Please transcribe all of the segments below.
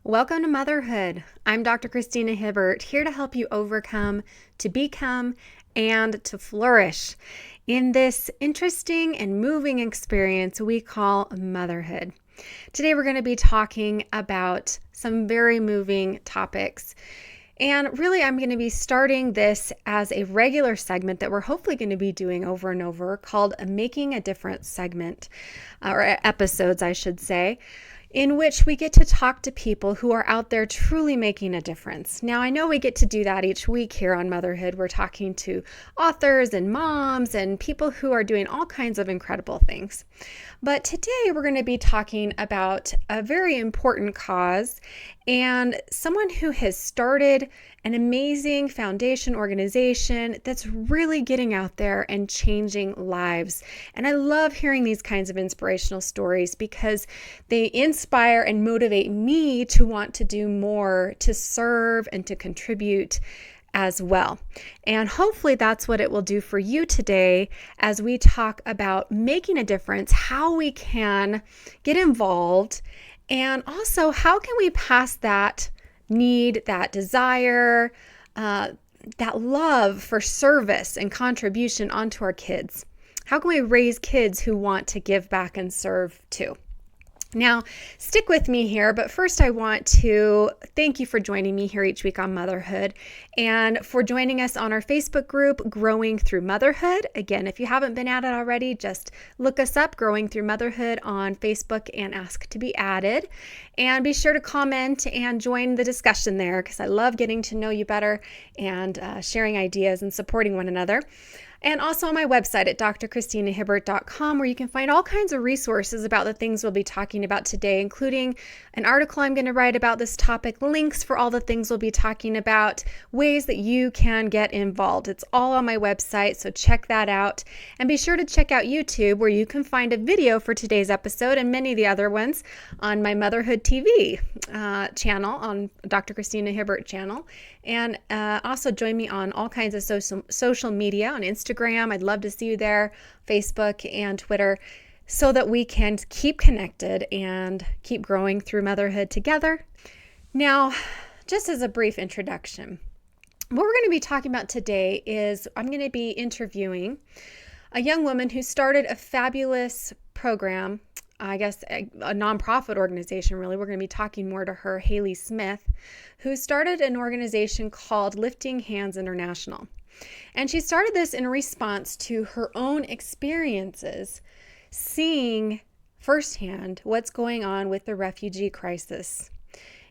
Welcome to Motherhood. I'm Dr. Christina Hibbert, here to help you overcome, to become, and to flourish in this interesting and moving experience we call motherhood. Today we're going to be talking about some very moving topics. And really, I'm going to be starting this as a regular segment that we're hopefully going to be doing over and over called a Making a Difference segment, or episodes, I should say, in which we get to talk to people who are out there truly making a difference. Now, I know we get to do that each week here on Motherhood. We're talking to authors and moms and people who are doing all kinds of incredible things. But today we're going to be talking about a very important cause and someone who has started an amazing foundation organization that's really getting out there and changing lives. And I love hearing these kinds of inspirational stories because they inspire and motivate me to want to do more, to serve and to contribute as well. And hopefully that's what it will do for you today as we talk about making a difference, how we can get involved, and also how can we pass that need, that desire, that love for service and contribution onto our kids. How can we raise kids who want to give back and serve too? Now, stick with me here, but first I want to thank you for joining me here each week on Motherhood and for joining us on our Facebook group, Growing Through Motherhood. Again, if you haven't been at it already, just look us up, Growing Through Motherhood on Facebook, and ask to be added. And be sure to comment and join the discussion there because I love getting to know you better and sharing ideas and supporting one another. And also on my website at drchristinahibbert.com, where you can find all kinds of resources about the things we'll be talking about today, including an article I'm going to write about this topic, links for all the things we'll be talking about, ways that you can get involved. It's all on my website, so check that out. And be sure to check out YouTube, where you can find a video for today's episode and many of the other ones on my Motherhood TV channel, on Dr. Christina Hibbert channel. And also join me on all kinds of social media, on Instagram. I'd love to see you there, Facebook and Twitter, so that we can keep connected and keep growing through motherhood together. Now, just as a brief introduction, what we're going to be talking about today is I'm going to be interviewing a young woman who started a fabulous program, I guess a nonprofit organization, really. We're going to be talking more to her, Haley Smith, who started an organization called Lifting Hands International. And she started this in response to her own experiences, seeing firsthand what's going on with the refugee crisis.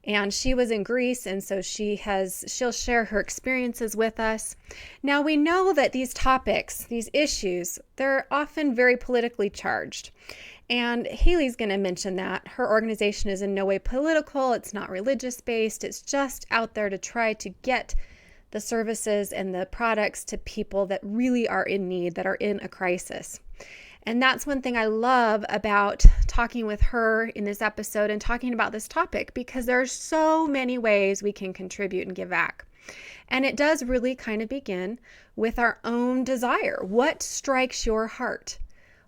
And she was in Greece, and so she'll share her experiences with us. Now, we know that these topics, these issues, they're often very politically charged. And Haley's going to mention that. Her organization is in no way political. It's not religious-based. It's just out there to try to get the services and the products to people that really are in need, that are in a crisis. And that's one thing I love about talking with her in this episode and talking about this topic, because there are so many ways we can contribute and give back. And it does really kind of begin with our own desire. What strikes your heart?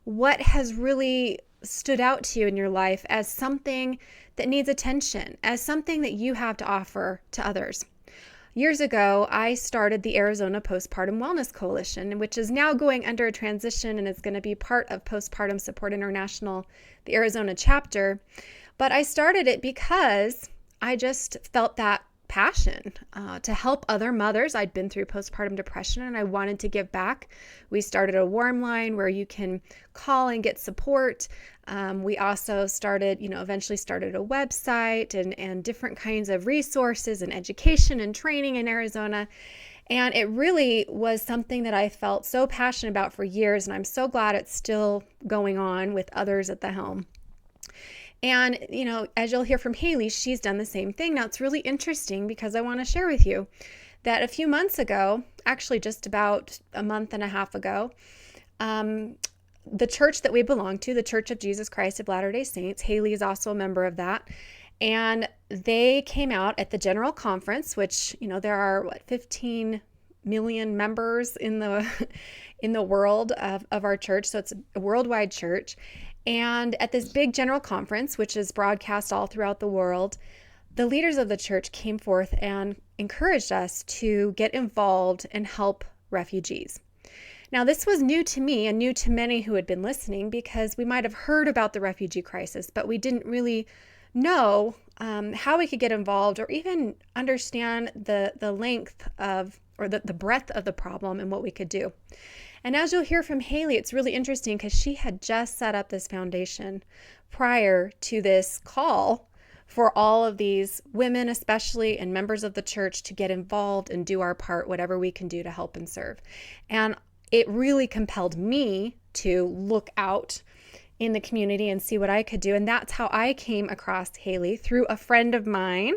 What has really stood out to you in your life as something that needs attention, as something that you have to offer to others? Years ago, I started the Arizona Postpartum Wellness Coalition, which is now going under a transition and is going to be part of Postpartum Support International, the Arizona chapter. But I started it because I just felt that passion to help other mothers. I'd been through postpartum depression and I wanted to give back. We started a warm line where you can call and get support. We also eventually started a website and different kinds of resources and education and training in Arizona. And it really was something that I felt so passionate about for years. And I'm so glad it's still going on with others at the helm. And, as you'll hear from Haley, she's done the same thing. Now, it's really interesting because I want to share with you that a few months ago, actually just about a month and a half ago, the church that we belong to, the Church of Jesus Christ of Latter-day Saints, Haley is also a member of that, and they came out at the General Conference, which, there are, 15 million members in the world of our church, so it's a worldwide church. And at this big general conference, which is broadcast all throughout the world, the leaders of the church came forth and encouraged us to get involved and help refugees. Now, this was new to me and new to many who had been listening, because we might have heard about the refugee crisis, but we didn't really know how we could get involved or even understand the length of, or the breadth of the problem and what we could do. And as you'll hear from Haley, it's really interesting because she had just set up this foundation prior to this call for all of these women, especially, and members of the church to get involved and do our part, whatever we can do to help and serve. And it really compelled me to look out in the community and see what I could do. And that's how I came across Haley, through a friend of mine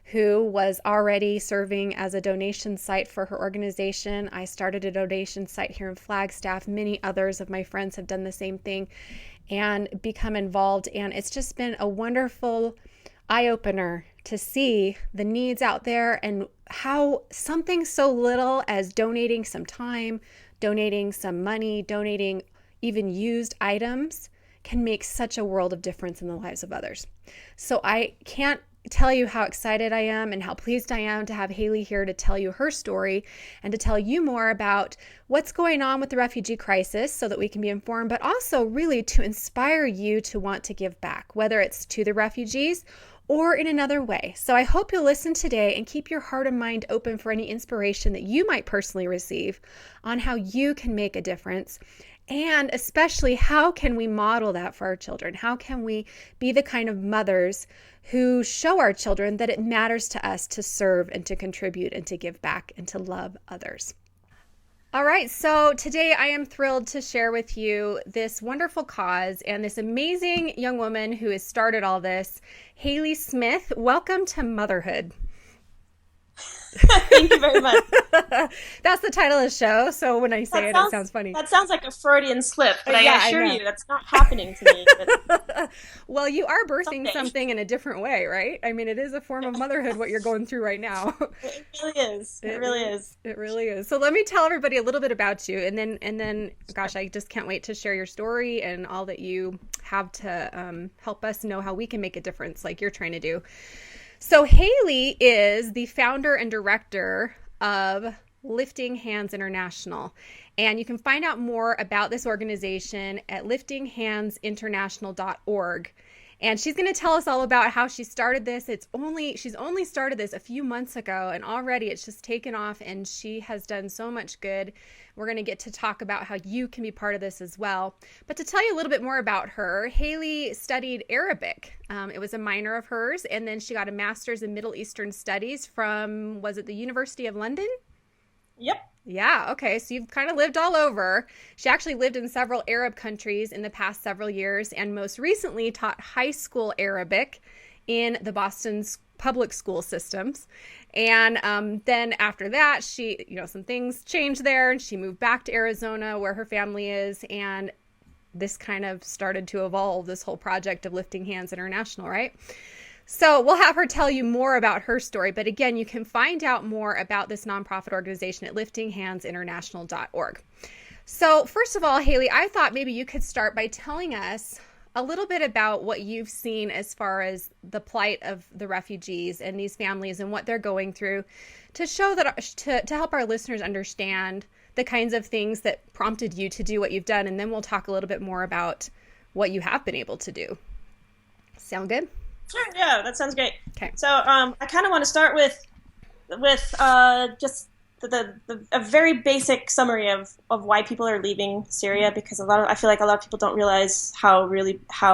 who was already serving as a donation site for her organization. I started a donation site here in Flagstaff. Many others of my friends have done the same thing and become involved. And it's just been a wonderful eye-opener to see the needs out there and how something so little as donating some time, donating some money, donating even used items can make such a world of difference in the lives of others. So I can't tell you how excited I am and how pleased I am to have Haley here to tell you her story and to tell you more about what's going on with the refugee crisis so that we can be informed, but also really to inspire you to want to give back, whether it's to the refugees or in another way. So I hope you'll listen today and keep your heart and mind open for any inspiration that you might personally receive on how you can make a difference. And especially, how can we model that for our children? How can we be the kind of mothers who show our children that it matters to us to serve and to contribute and to give back and to love others? All right, so today I am thrilled to share with you this wonderful cause and this amazing young woman who has started all this, Haley Smith. Welcome to Motherhood. Thank you very much. That's the title of the show, so when I say it sounds funny. That sounds like a Freudian slip, but Yeah, I assure you that's not happening to me. Well, you are birthing something in a different way, right? I mean, it is a form of motherhood, what you're going through right now. It really is. It really is. It really is. So let me tell everybody a little bit about you, and then, gosh, I just can't wait to share your story and all that you have to help us know how we can make a difference like you're trying to do. So Haley is the founder and director of Lifting Hands International. And you can find out more about this organization at liftinghandsinternational.org. And she's going to tell us all about how she started this. She's only started this a few months ago, and already it's just taken off, and she has done so much good. We're going to get to talk about how you can be part of this as well. But to tell you a little bit more about her, Haley studied Arabic. It was a minor of hers, and then she got a master's in Middle Eastern Studies from, was it the University of London? Yep. Yeah, okay, so you've kind of lived all over. She actually lived in several Arab countries in the past several years, and most recently taught high school Arabic in the Boston's public school systems. And then after that, she, some things changed there, and she moved back to Arizona where her family is, and this kind of started to evolve, this whole project of Lifting Hands International, right? So we'll have her tell you more about her story. But again, you can find out more about this nonprofit organization at liftinghandsinternational.org. So first of all, Haley, I thought maybe you could start by telling us a little bit about what you've seen as far as the plight of the refugees and these families and what they're going through, to show that, to help our listeners understand the kinds of things that prompted you to do what you've done. And then we'll talk a little bit more about what you have been able to do. Sound good? Sure. Yeah, that sounds great. Okay. So I kind of want to start with just a very basic summary of why people are leaving Syria, because I feel like a lot of people don't realize how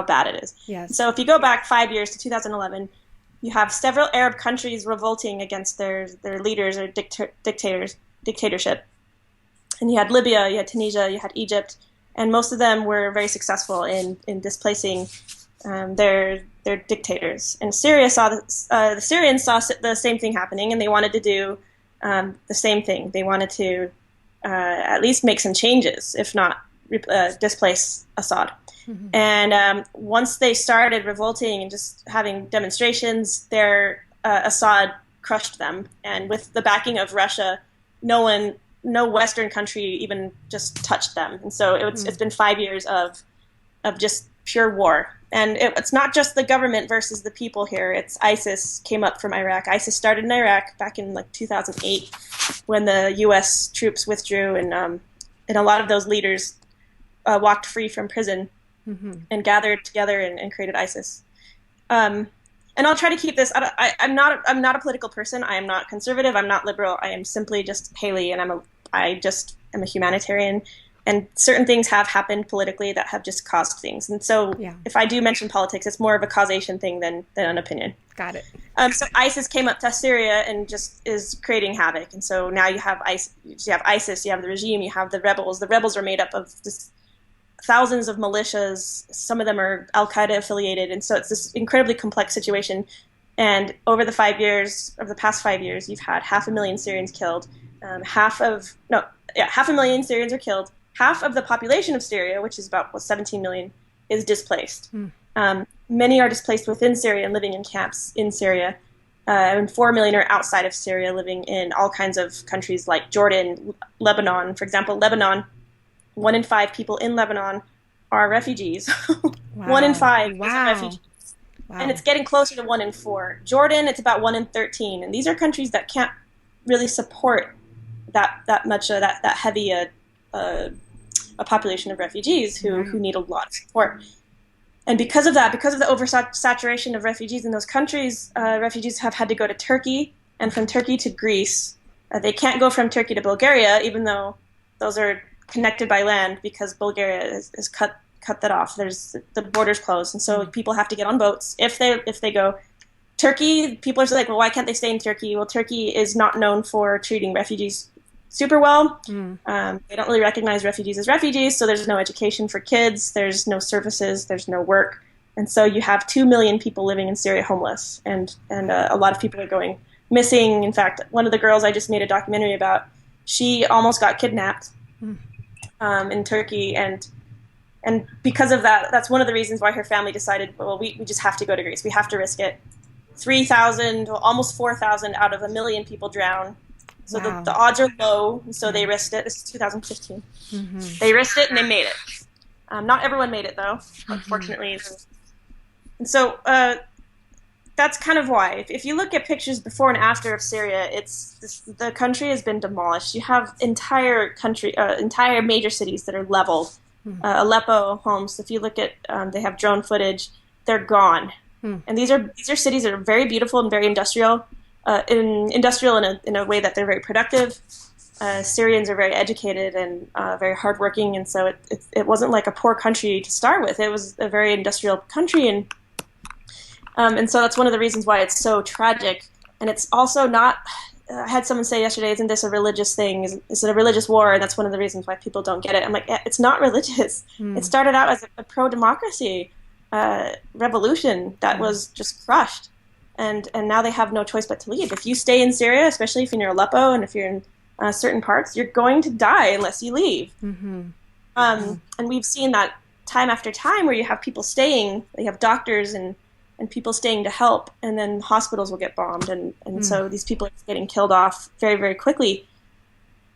bad it is. Yes. So if you go back 5 years to 2011, you have several Arab countries revolting against their leaders or dictatorship. And you had Libya, you had Tunisia, you had Egypt, and most of them were very successful in displacing their dictators. And Syria the Syrians saw the same thing happening, and they wanted to do the same thing. They wanted to at least make some changes, if not displace Assad. Mm-hmm. And once they started revolting and just having demonstrations, Assad crushed them. And with the backing of Russia, no Western country even just touched them. And so it's been 5 years of just pure war. And it's not just the government versus the people here. It's ISIS came up from Iraq. ISIS started in Iraq back in like 2008 when the U.S. troops withdrew, and a lot of those leaders walked free from prison and gathered together and created ISIS. And I'll try to keep this. I'm not a political person. I am not conservative. I'm not liberal. I am simply just Haley, and I just am a humanitarian. And certain things have happened politically that have just caused things. And so if I do mention politics, it's more of a causation thing than an opinion. Got it. So ISIS came up to Syria and just is creating havoc. And so now you have ISIS, you have the regime, you have the rebels. The rebels are made up of just thousands of militias. Some of them are Al-Qaeda affiliated. And so it's this incredibly complex situation. And over the past 5 years, you've had 500,000 Syrians killed. 500,000 Syrians are killed. Half of the population of Syria, which is about 17 million, is displaced. Many are displaced within Syria and living in camps in Syria. And 4 million are outside of Syria, living in all kinds of countries like Jordan, Lebanon. For example, Lebanon, 1 in 5 people in Lebanon are refugees. Wow. 1 in 5 is a Wow. refugee. Wow. And it's getting closer to 1 in 4. Jordan, it's about 1 in 13. And these are countries that can't really support that heavy a population of refugees who need a lot of support. And because of that, because of the oversaturation of refugees in those countries, refugees have had to go to Turkey, and from Turkey to Greece. They can't go from Turkey to Bulgaria, even though those are connected by land, because Bulgaria is cut that off. The border's closed, and so people have to get on boats if they go. Turkey, people are like, well, why can't they stay in Turkey? Well, Turkey is not known for treating refugees super well. They don't really recognize refugees as refugees, so there's no education for kids, there's no services, there's no work. And so you have 2 million people living in Syria homeless, and a lot of people are going missing. In fact, one of the girls I just made a documentary about, she almost got kidnapped in Turkey, and because of that, that's one of the reasons why her family decided, well, we just have to go to Greece. We have to risk it. 3,000, almost 4,000 out of 1 million people drown. So Wow. the odds are low, and so they risked it. This is 2015. They risked it, and they made it. Not everyone made it, though, unfortunately. And so that's kind of why. If you look at pictures before and after of Syria, the country has been demolished. You have entire major cities that are leveled. Aleppo, Homs. If you look at, they have drone footage. They're gone. And these are cities that are very beautiful and very industrial. In a way that they're very productive. Syrians are very educated and very hardworking, and so it wasn't like a poor country to start with. It was a very industrial country, and so that's one of the reasons why it's so tragic. And it's also not. I had someone say yesterday, "Isn't this a religious thing? Is it a religious war?" And that's one of the reasons why people don't get it. I'm like, it's not religious. It started out as a pro-democracy revolution that was just crushed. And now they have no choice but to leave. If you stay in Syria, especially if you're near Aleppo and if you're in certain parts, you're going to die unless you leave. And we've seen that time after time where you have people staying, you have doctors and people staying to help, and then hospitals will get bombed. And so these people are getting killed off very, very quickly.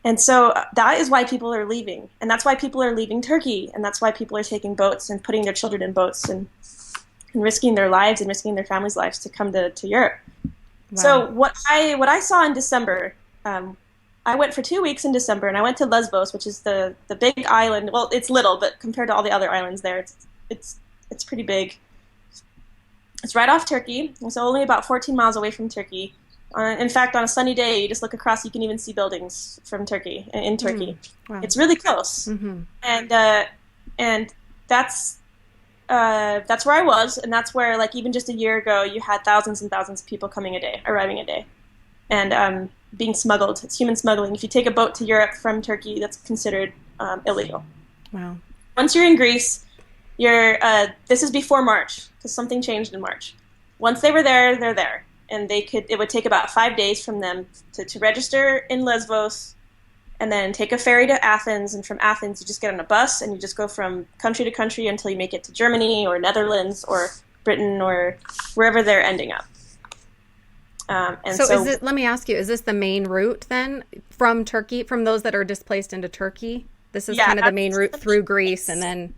And so that is why people are leaving. And that's why people are leaving Turkey. And that's why people are taking boats and putting their children in boats and risking their lives and risking their families' lives to come to Europe. Wow. So what I saw in December, I went for 2 weeks in December, and I went to Lesbos, which is the big island. Well, it's little, but compared to all the other islands there, it's pretty big. It's right off Turkey. It's only about 14 miles away from Turkey. In fact, on a sunny day, you just look across, you can even see buildings from Turkey, in Turkey. Wow. It's really close. And that's where I was, and that's where, like, even just a year ago, you had thousands and thousands of people arriving a day, and being smuggled. It's human smuggling. If you take a boat to Europe from Turkey, that's considered illegal. Wow. Once you're in Greece, this is before March, because something changed in March. Once they were there, they're there, and it would take about 5 days from them to register in Lesbos, and then take a ferry to Athens, and from Athens you just get on a bus and you just go from country to country until you make it to Germany or Netherlands or Britain or wherever they're ending up. Let me ask you, is this the main route then from Turkey, from those that are displaced into Turkey? This is kind of the main route through Greece and then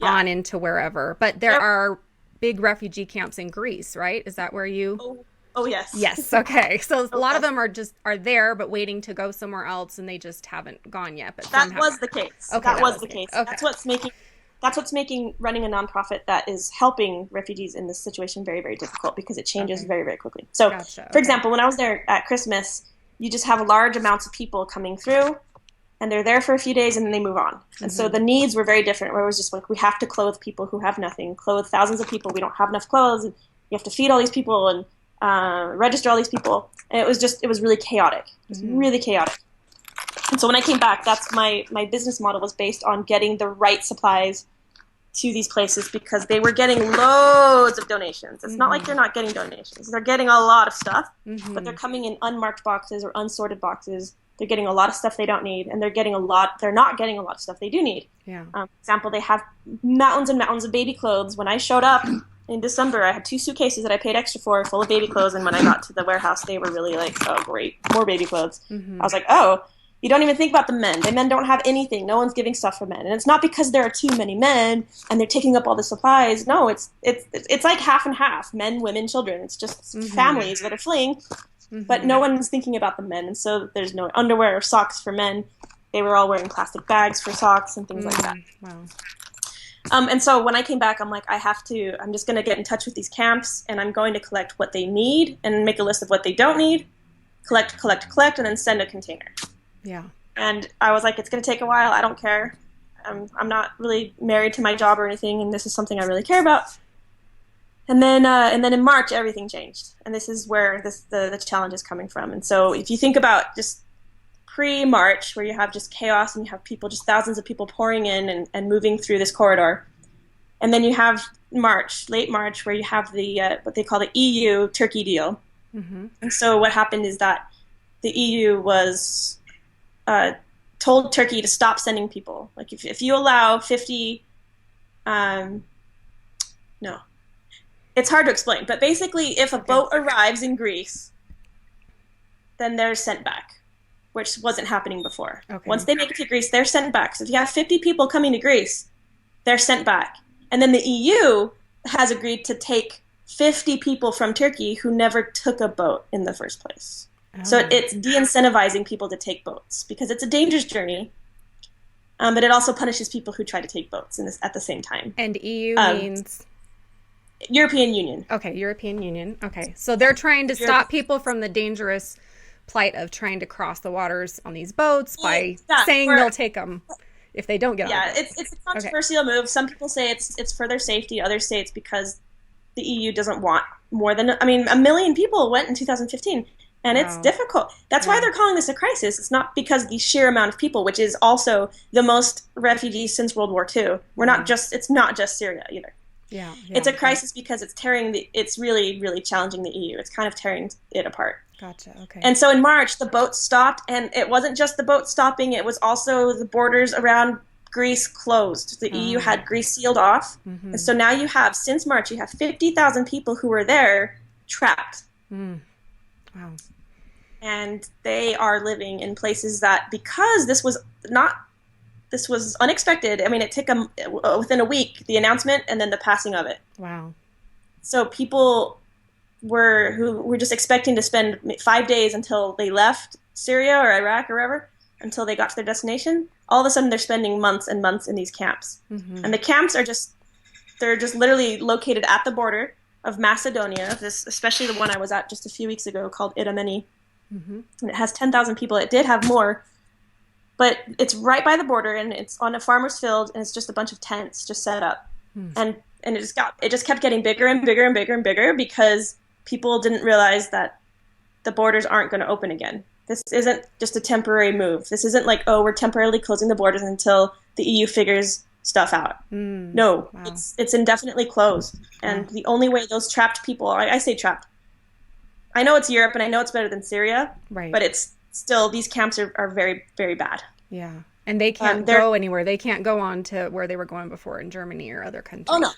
on into wherever. But there are big refugee camps in Greece, right? Is that where you? Oh yes. Yes. Okay. So a Oh, lot of yes. them are there, but waiting to go somewhere else, and they just haven't gone yet. But That some have. was the case. Okay, That that was was the the case. case. Okay. That's what's making running a nonprofit that is helping refugees in this situation very, very difficult because it changes Okay. very, very quickly. So, Gotcha. for Okay. example, when I was there at Christmas, you just have large amounts of people coming through, and they're there for a few days and then they move on. And so the needs were very different. Where it was just like we have to clothe people who have nothing, clothe thousands of people. We don't have enough clothes, and you have to feed all these people and register all these people. And it was really chaotic. It was really chaotic. And so when I came back, that's my business model was based on getting the right supplies to these places because they were getting loads of donations. It's not like they're not getting donations. They're getting a lot of stuff, but they're coming in unmarked boxes or unsorted boxes. They're getting a lot of stuff they don't need, and they're not getting a lot of stuff they do need. Yeah. For example, they have mountains and mountains of baby clothes. When I showed up in December, I had 2 suitcases that I paid extra for full of baby clothes, and when I got to the warehouse, they were really like, oh, great, more baby clothes. I was like, oh, you don't even think about the men. The men don't have anything. No one's giving stuff for men. And it's not because there are too many men and they're taking up all the supplies. No, it's like half and half, men, women, children. It's just families that are fleeing, but no one's thinking about the men. And so there's no underwear or socks for men. They were all wearing plastic bags for socks and things like that. Wow. And so when I came back, I'm like, I'm just going to get in touch with these camps and I'm going to collect what they need and make a list of what they don't need, collect, and then send a container. Yeah. And I was like, it's going to take a while. I don't care. I'm not really married to my job or anything, and this is something I really care about. And then in March, everything changed. And this is where the challenge is coming from. And so if you think about just pre-March, where you have just chaos and you have people, just thousands of people pouring in and moving through this corridor. And then you have late March, where you have the what they call the EU-Turkey deal. And so what happened is that the EU was told Turkey to stop sending people. Like if you allow 50, no, it's hard to explain. But basically, if a boat arrives in Greece, then they're sent back, which wasn't happening before. Okay. Once they make it to Greece, they're sent back. So if you have 50 people coming to Greece, they're sent back. And then the EU has agreed to take 50 people from Turkey who never took a boat in the first place. So it's de-incentivizing people to take boats because it's a dangerous journey, but it also punishes people who try to take boats at the same time. And EU means? European Union. Okay, European Union. Okay, so they're trying to stop people from the dangerous plight of trying to cross the waters on these boats by saying they'll take them if they don't get on the boat. Yeah, it's a controversial move. Some people say it's for their safety. Others say it's because the EU doesn't want more than, a million people went in 2015. And it's difficult. That's why they're calling this a crisis. It's not because of the sheer amount of people, which is also the most refugees since World War II. It's not just Syria either. Yeah. It's a crisis because it's really, really challenging the EU. It's kind of tearing it apart. Gotcha. Okay. And so in March, the boat stopped, and it wasn't just the boat stopping. It was also the borders around Greece closed. The EU had Greece sealed off. And so now since March, you have 50,000 people who were there trapped. Wow. And they are living in places that, because this was unexpected. It took them within a week, the announcement and then the passing of it. Wow. So people who were just expecting to spend 5 days until they left Syria or Iraq or wherever, until they got to their destination. All of a sudden, they're spending months and months in these camps. And the camps they're just literally located at the border of Macedonia, especially the one I was at just a few weeks ago called Oneonone. And it has 10,000 people. It did have more, but it's right by the border, and it's on a farmer's field, and it's just a bunch of tents just set up. And it just kept getting bigger and bigger and bigger and bigger because people didn't realize that the borders aren't going to open again. This isn't just a temporary move. This isn't like, we're temporarily closing the borders until the EU figures stuff out. No, wow. It's indefinitely closed. And the only way those trapped people, I say trapped. I know it's Europe and I know it's better than Syria, right? But it's still, these camps are very, very bad. Yeah. And they can't go anywhere. They can't go on to where they were going before in Germany or other countries. Oh, no.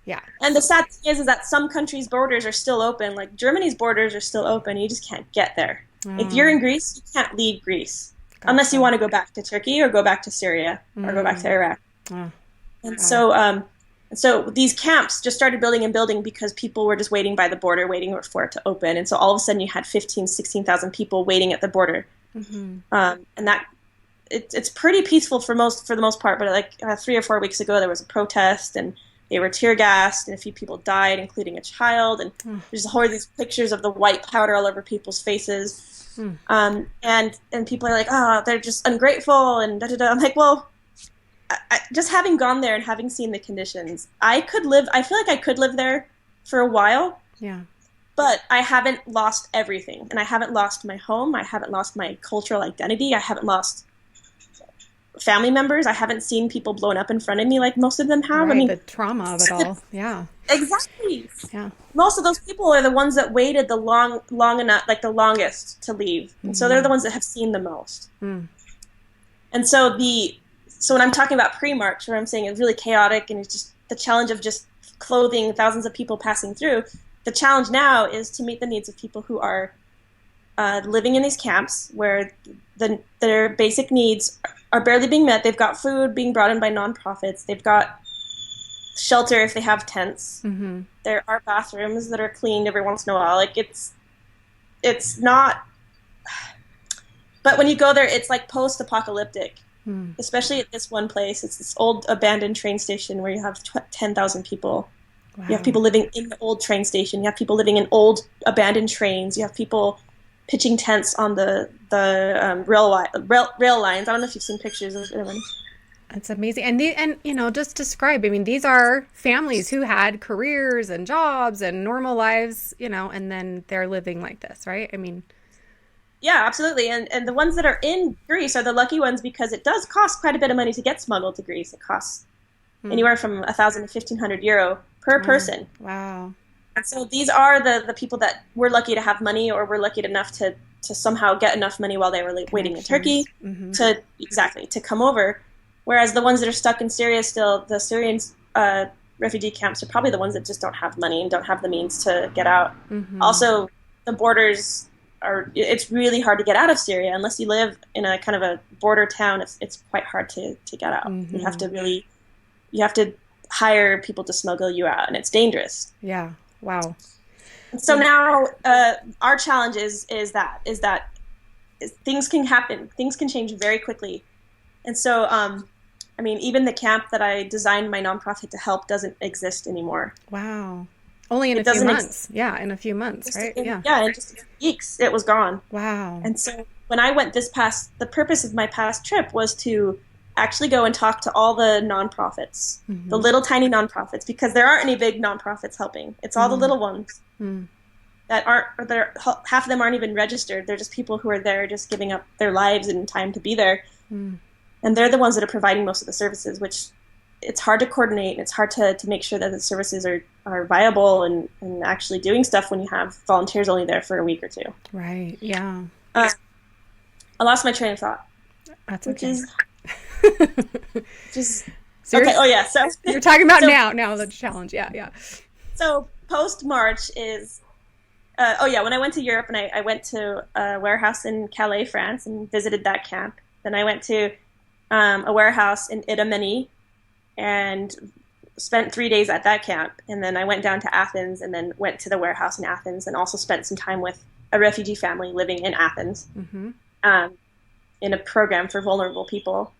Yeah. And the sad thing is that some countries' borders are still open. Like Germany's borders are still open. You just can't get there. If you're in Greece, you can't leave Greece. Unless you want to go back to Turkey or go back to Syria or go back to Iraq. And so And so these camps just started building and building because people were just waiting by the border, waiting for it to open. And so all of a sudden you had 15, 16,000 people waiting at the border. And that it's pretty peaceful for the most part. But like 3 or 4 weeks ago, there was a protest and they were tear gassed and a few people died, including a child. And there's a whole these pictures of the white powder all over people's faces. And people are like, oh, they're just ungrateful and da da da. I'm like, well, just having gone there and having seen the conditions, I feel like I could live there for a while. Yeah. But I haven't lost everything. And I haven't lost my home. I haven't lost my cultural identity. I haven't lost family members. I haven't seen people blown up in front of me like most of them have. Right, I mean, the trauma of it all. Yeah. Exactly. Yeah. Most of those people are the ones that waited the long enough, like the longest to leave. And so they're the ones that have seen the most. And so when I'm talking about pre-March, where I'm saying it's really chaotic and it's just the challenge of just clothing thousands of people passing through, the challenge now is to meet the needs of people who are living in these camps where their basic needs are barely being met. They've got food being brought in by nonprofits. They've got shelter if they have tents. There are bathrooms that are cleaned every once in a while. Like it's not, but when you go there, it's like post-apocalyptic, especially at this one place. It's this old abandoned train station where you have 10,000 people. Wow. You have people living in the old train station. You have people living in old abandoned trains. You have people pitching tents on the rail lines. I don't know if you've seen pictures of them. That's amazing. And just describe, I mean, these are families who had careers and jobs and normal lives, and then they're living like this, right? I mean, yeah, absolutely. And the ones that are in Greece are the lucky ones because it does cost quite a bit of money to get smuggled to Greece. It costs anywhere from 1,000 to 1,500 euro per person. Wow. And so these are the people that were lucky to have money or were lucky enough to somehow get enough money while they were waiting in Turkey to come over. Whereas the ones that are stuck in Syria still, the Syrian refugee camps are probably the ones that just don't have money and don't have the means to get out. Also, the borders it's really hard to get out of Syria unless you live in a kind of a border town. It's quite hard to get out. You have to hire people to smuggle you out, and it's dangerous. Yeah. Wow. So now our challenge is that things can happen. Things can change very quickly. And so, I mean, even the camp that I designed my nonprofit to help doesn't exist anymore. Wow. Only in a few months. Yeah, in a few months, right? Yeah, in just a few weeks, it was gone. Wow. And so when I went the purpose of my past trip was to actually go and talk to all the nonprofits, the little tiny nonprofits, because there aren't any big nonprofits helping. It's all the little ones that half of them aren't even registered. They're just people who are there just giving up their lives and time to be there. And they're the ones that are providing most of the services, which it's hard to coordinate and it's hard to make sure that the services are viable and actually doing stuff when you have volunteers only there for a week or two. Right, yeah. I lost my train of thought. That's okay. So okay. Oh yeah. So you're talking about now the challenge. Yeah. So post-March is, when I went to Europe and I went to a warehouse in Calais, France, and visited that camp. Then I went to a warehouse in Idomeni and spent 3 days at that camp. And then I went down to Athens and then went to the warehouse in Athens and also spent some time with a refugee family living in Athens in a program for vulnerable people.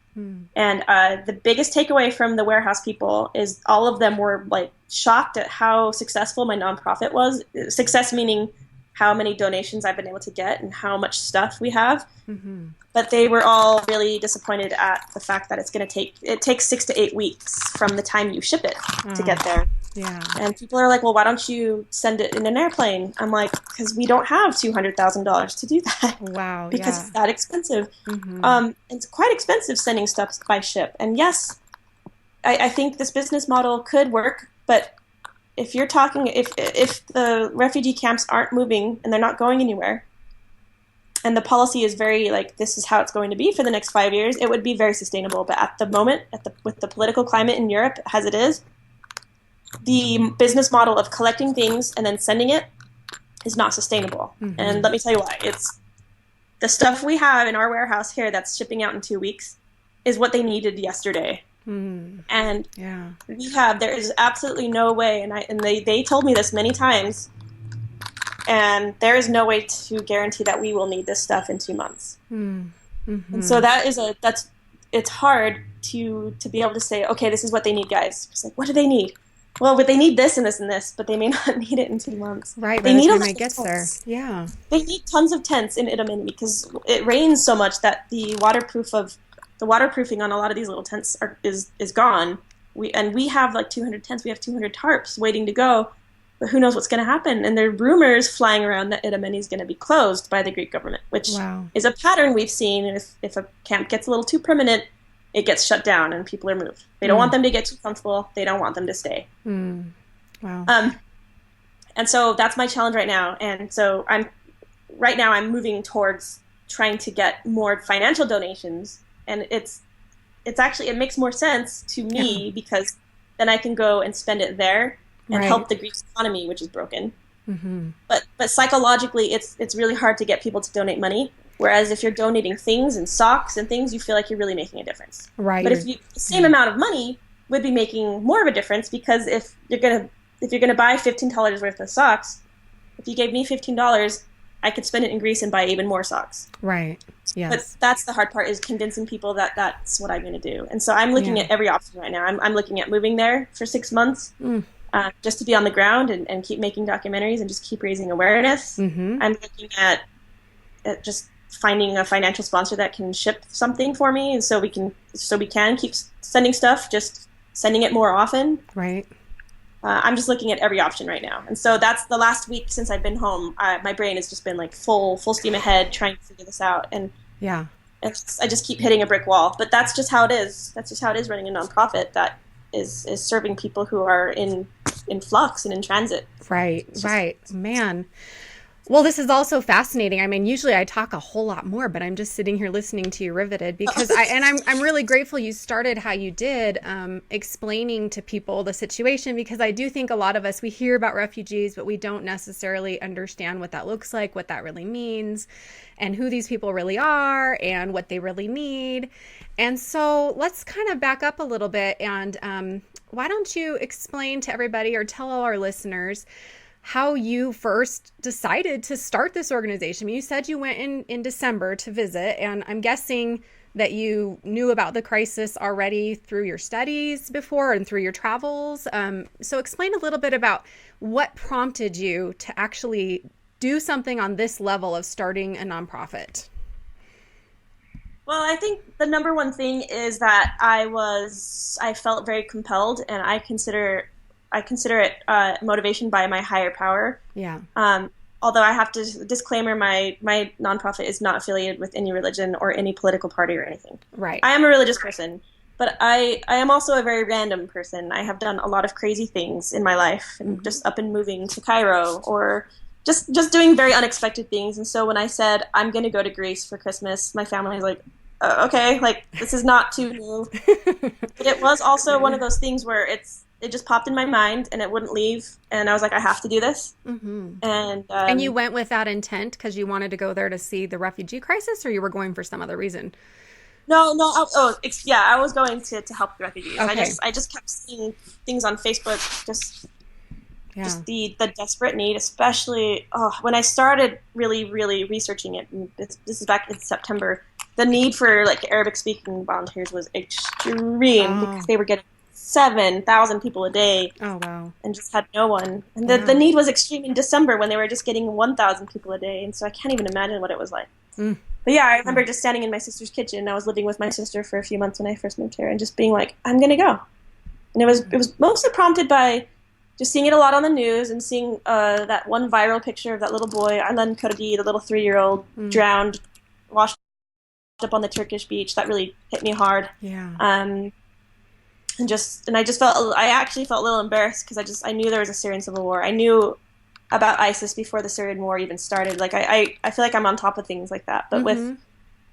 And the biggest takeaway from the warehouse people is all of them were like shocked at how successful my nonprofit was. Success meaning how many donations I've been able to get and how much stuff we have. But they were all really disappointed at the fact that it takes 6 to 8 weeks from the time you ship it to get there. Yeah. And people are like, well, why don't you send it in an airplane? I'm like, because we don't have $200,000 to do that. Wow. Because it's that expensive. It's quite expensive sending stuff by ship. And yes, I think this business model could work, but if you're talking, if the refugee camps aren't moving and they're not going anywhere, and the policy is very like, this is how it's going to be for the next 5 years, it would be very sustainable. But at the moment, with the political climate in Europe as it is, the business model of collecting things and then sending it is not sustainable. And let me tell you why. It's the stuff we have in our warehouse here that's shipping out in 2 weeks is what they needed yesterday. Mm. And Yeah. there is absolutely no way, and they told me this many times, and there is no way to guarantee that we will need this stuff in 2 months. Mm. And so Mm-hmm. it's hard to be able to say, okay, this is what they need, guys. It's like, what do they need? Well, but they need this and this and this, but they may not need it in 2 months. Right. By They the need a time lot it of gets there. tents. Yeah. They need tons of tents in Idomeni because it rains so much that the waterproofing on a lot of these little tents is gone. We have like 200 tents. We have 200 tarps waiting to go, but who knows what's going to happen? And there are rumors flying around that Idomeni is going to be closed by the Greek government, which Wow. is a pattern we've seen. If a camp gets a little too permanent, it gets shut down and people are moved. They don't want them to get too comfortable. They don't want them to stay. Wow. And so that's my challenge right now. And so I'm moving towards trying to get more financial donations, and it makes more sense to me Yeah. because then I can go and spend it there and Right. help the Greek economy, which is broken. Mm-hmm. But psychologically, it's really hard to get people to donate money. Whereas if you're donating things and socks and things, you feel like you're really making a difference. Right. But the same amount of money would be making more of a difference, because if you're gonna buy $15 worth of socks, if you gave me $15, I could spend it in Greece and buy even more socks. Right. But Yes. that's the hard part, is convincing people that that's what I'm going to do. And so I'm looking Yeah. at every option right now. I'm looking at moving there for 6 months, Mm. just to be on the ground and keep making documentaries and just keep raising awareness. Mm-hmm. I'm looking at just finding a financial sponsor that can ship something for me, and so we can keep sending stuff, just sending it more often. Right. I'm just looking at every option right now, and so that's the last week since I've been home. My brain has just been like full steam ahead, trying to figure this out, and Yeah. I just keep hitting a brick wall. But that's just how it is. That's just how it is running a nonprofit that is serving people who are in flux and in transit. Right. It's just, Right. Man. Well, this is also fascinating. I mean, usually I talk a whole lot more, but I'm just sitting here listening to you riveted because I'm really grateful you started how you did, explaining to people the situation, because I do think a lot of us, we hear about refugees, but we don't necessarily understand what that looks like, what that really means, and who these people really are and what they really need. And so let's kind of back up a little bit, and why don't you explain to everybody, or tell all our listeners, how you first decided to start this organization. You said you went in December to visit, and I'm guessing that you knew about the crisis already through your studies before and through your travels. So explain a little bit about what prompted you to actually do something on this level of starting a nonprofit. well, I think the number one thing is that I felt very compelled, and I consider it motivation by my higher power. Yeah. Although I have to disclaimer, my nonprofit is not affiliated with any religion or any political party or anything. Right. I am a religious person, but I am also a very random person. I have done a lot of crazy things in my life, and just up and moving to Cairo, or just doing very unexpected things. And so when I said I'm going to go to Greece for Christmas, my family was like, okay, like this is not too new. But it was also one of those things where it just popped in my mind and it wouldn't leave, and I was like, I have to do this. Mm-hmm. And you went with that intent because you wanted to go there to see the refugee crisis, or you were going for some other reason? no, yeah, I was going to help the refugees. Okay. I just kept seeing things on Facebook, Yeah. just the desperate need, especially when I started really researching it. And this is back in September. The need for like Arabic speaking volunteers was extreme, because they were getting 7,000 people a day. Oh, wow. And just had no one. And Wow. the need was extreme in December, when they were just getting 1,000 people a day. And so I can't even imagine what it was like. Mm. But yeah, I remember just standing in my sister's kitchen. I was living with my sister for a few months when I first moved here, and just being like, I'm going to go. And it was mostly prompted by just seeing it a lot on the news, and seeing that one viral picture of that little boy, Aylan Kurdi, the little 3-year-old, drowned, washed up on the Turkish beach. That really hit me hard. Yeah. I actually felt a little embarrassed, because I knew there was a Syrian civil war. I knew about ISIS before the Syrian war even started. Like I feel like I'm on top of things like that. But with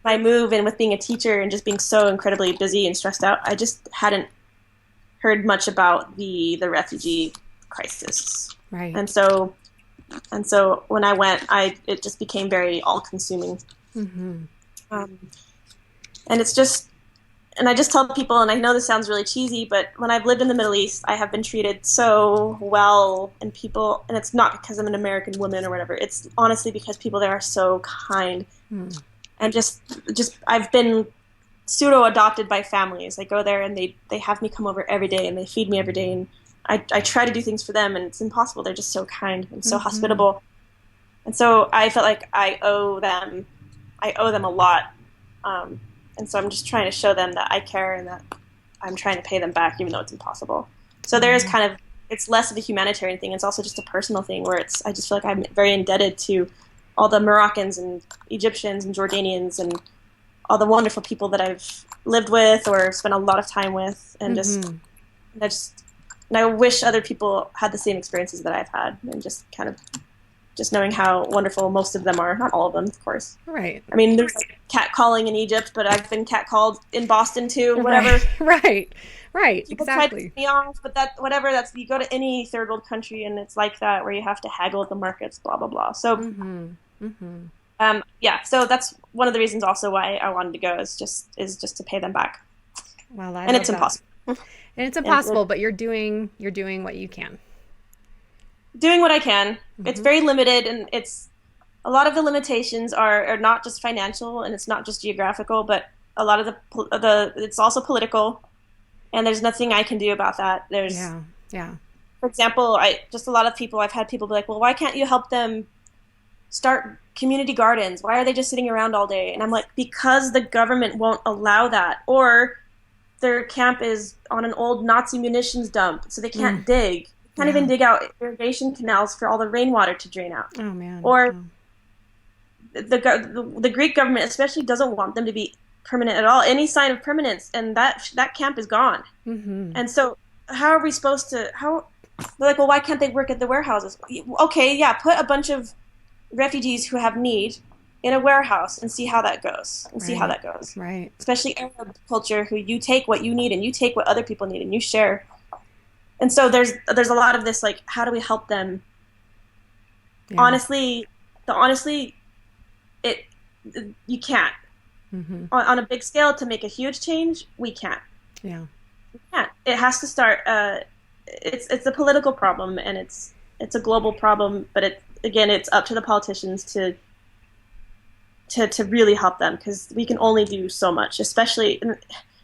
my move, and with being a teacher and just being so incredibly busy and stressed out, I just hadn't heard much about the refugee crisis. Right. And so when I went, it just became very all consuming. Mm-hmm. And it's just, and I just tell people, and I know this sounds really cheesy, but when I've lived in the Middle East, I have been treated so well, and people, and it's not because I'm an American woman or whatever. It's honestly because people there are so kind, and just I've been pseudo adopted by families. I go there and they have me come over every day and they feed me every day, and I try to do things for them, and it's impossible. They're just so kind and so hospitable, and so I felt like I owe them a lot. And so I'm just trying to show them that I care and that I'm trying to pay them back, even though it's impossible. So there is kind of, it's less of a humanitarian thing. It's also just a personal thing where I just feel like I'm very indebted to all the Moroccans and Egyptians and Jordanians and all the wonderful people that I've lived with or spent a lot of time with. And and I wish other people had the same experiences that I've had, and just knowing how wonderful most of them are. Not all of them, of course. Right. I mean, there's like catcalling in Egypt, but I've been catcalled in Boston too, whatever. Right. People Exactly. try to piss me off, but you go to any third world country and it's like that, where you have to haggle at the markets, blah, blah, blah. So, so that's one of the reasons also why I wanted to go is just to pay them back. Well, and it's impossible. And it's impossible, but you're doing what you can. Doing what I can. It's very limited, and it's a lot of the limitations are not just financial, and it's not just geographical, but a lot of the it's also political, and there's nothing I can do about that. There's For example, a lot of people, I've had people be like, well, why can't you help them start community gardens? Why are they just sitting around all day? And I'm like, because the government won't allow that, or their camp is on an old Nazi munitions dump, so they can't dig. Can't even dig out irrigation canals for all the rainwater to drain out. Oh man! Or the Greek government especially doesn't want them to be permanent at all. Any sign of permanence, and that camp is gone. And so, how are we supposed to? They're like, well, why can't they work at the warehouses? Okay, yeah, put a bunch of refugees who have need in a warehouse and see how that goes. Right. Especially Arab culture, who you take what you need and you take what other people need and you share. And so there's a lot of this, like, how do we help them? Yeah. Honestly, you can't. On a big scale, to make a huge change, we can't. Yeah. We can't. It has to start. It's a political problem, and it's a global problem. But it's up to the politicians to really help them, because we can only do so much, especially.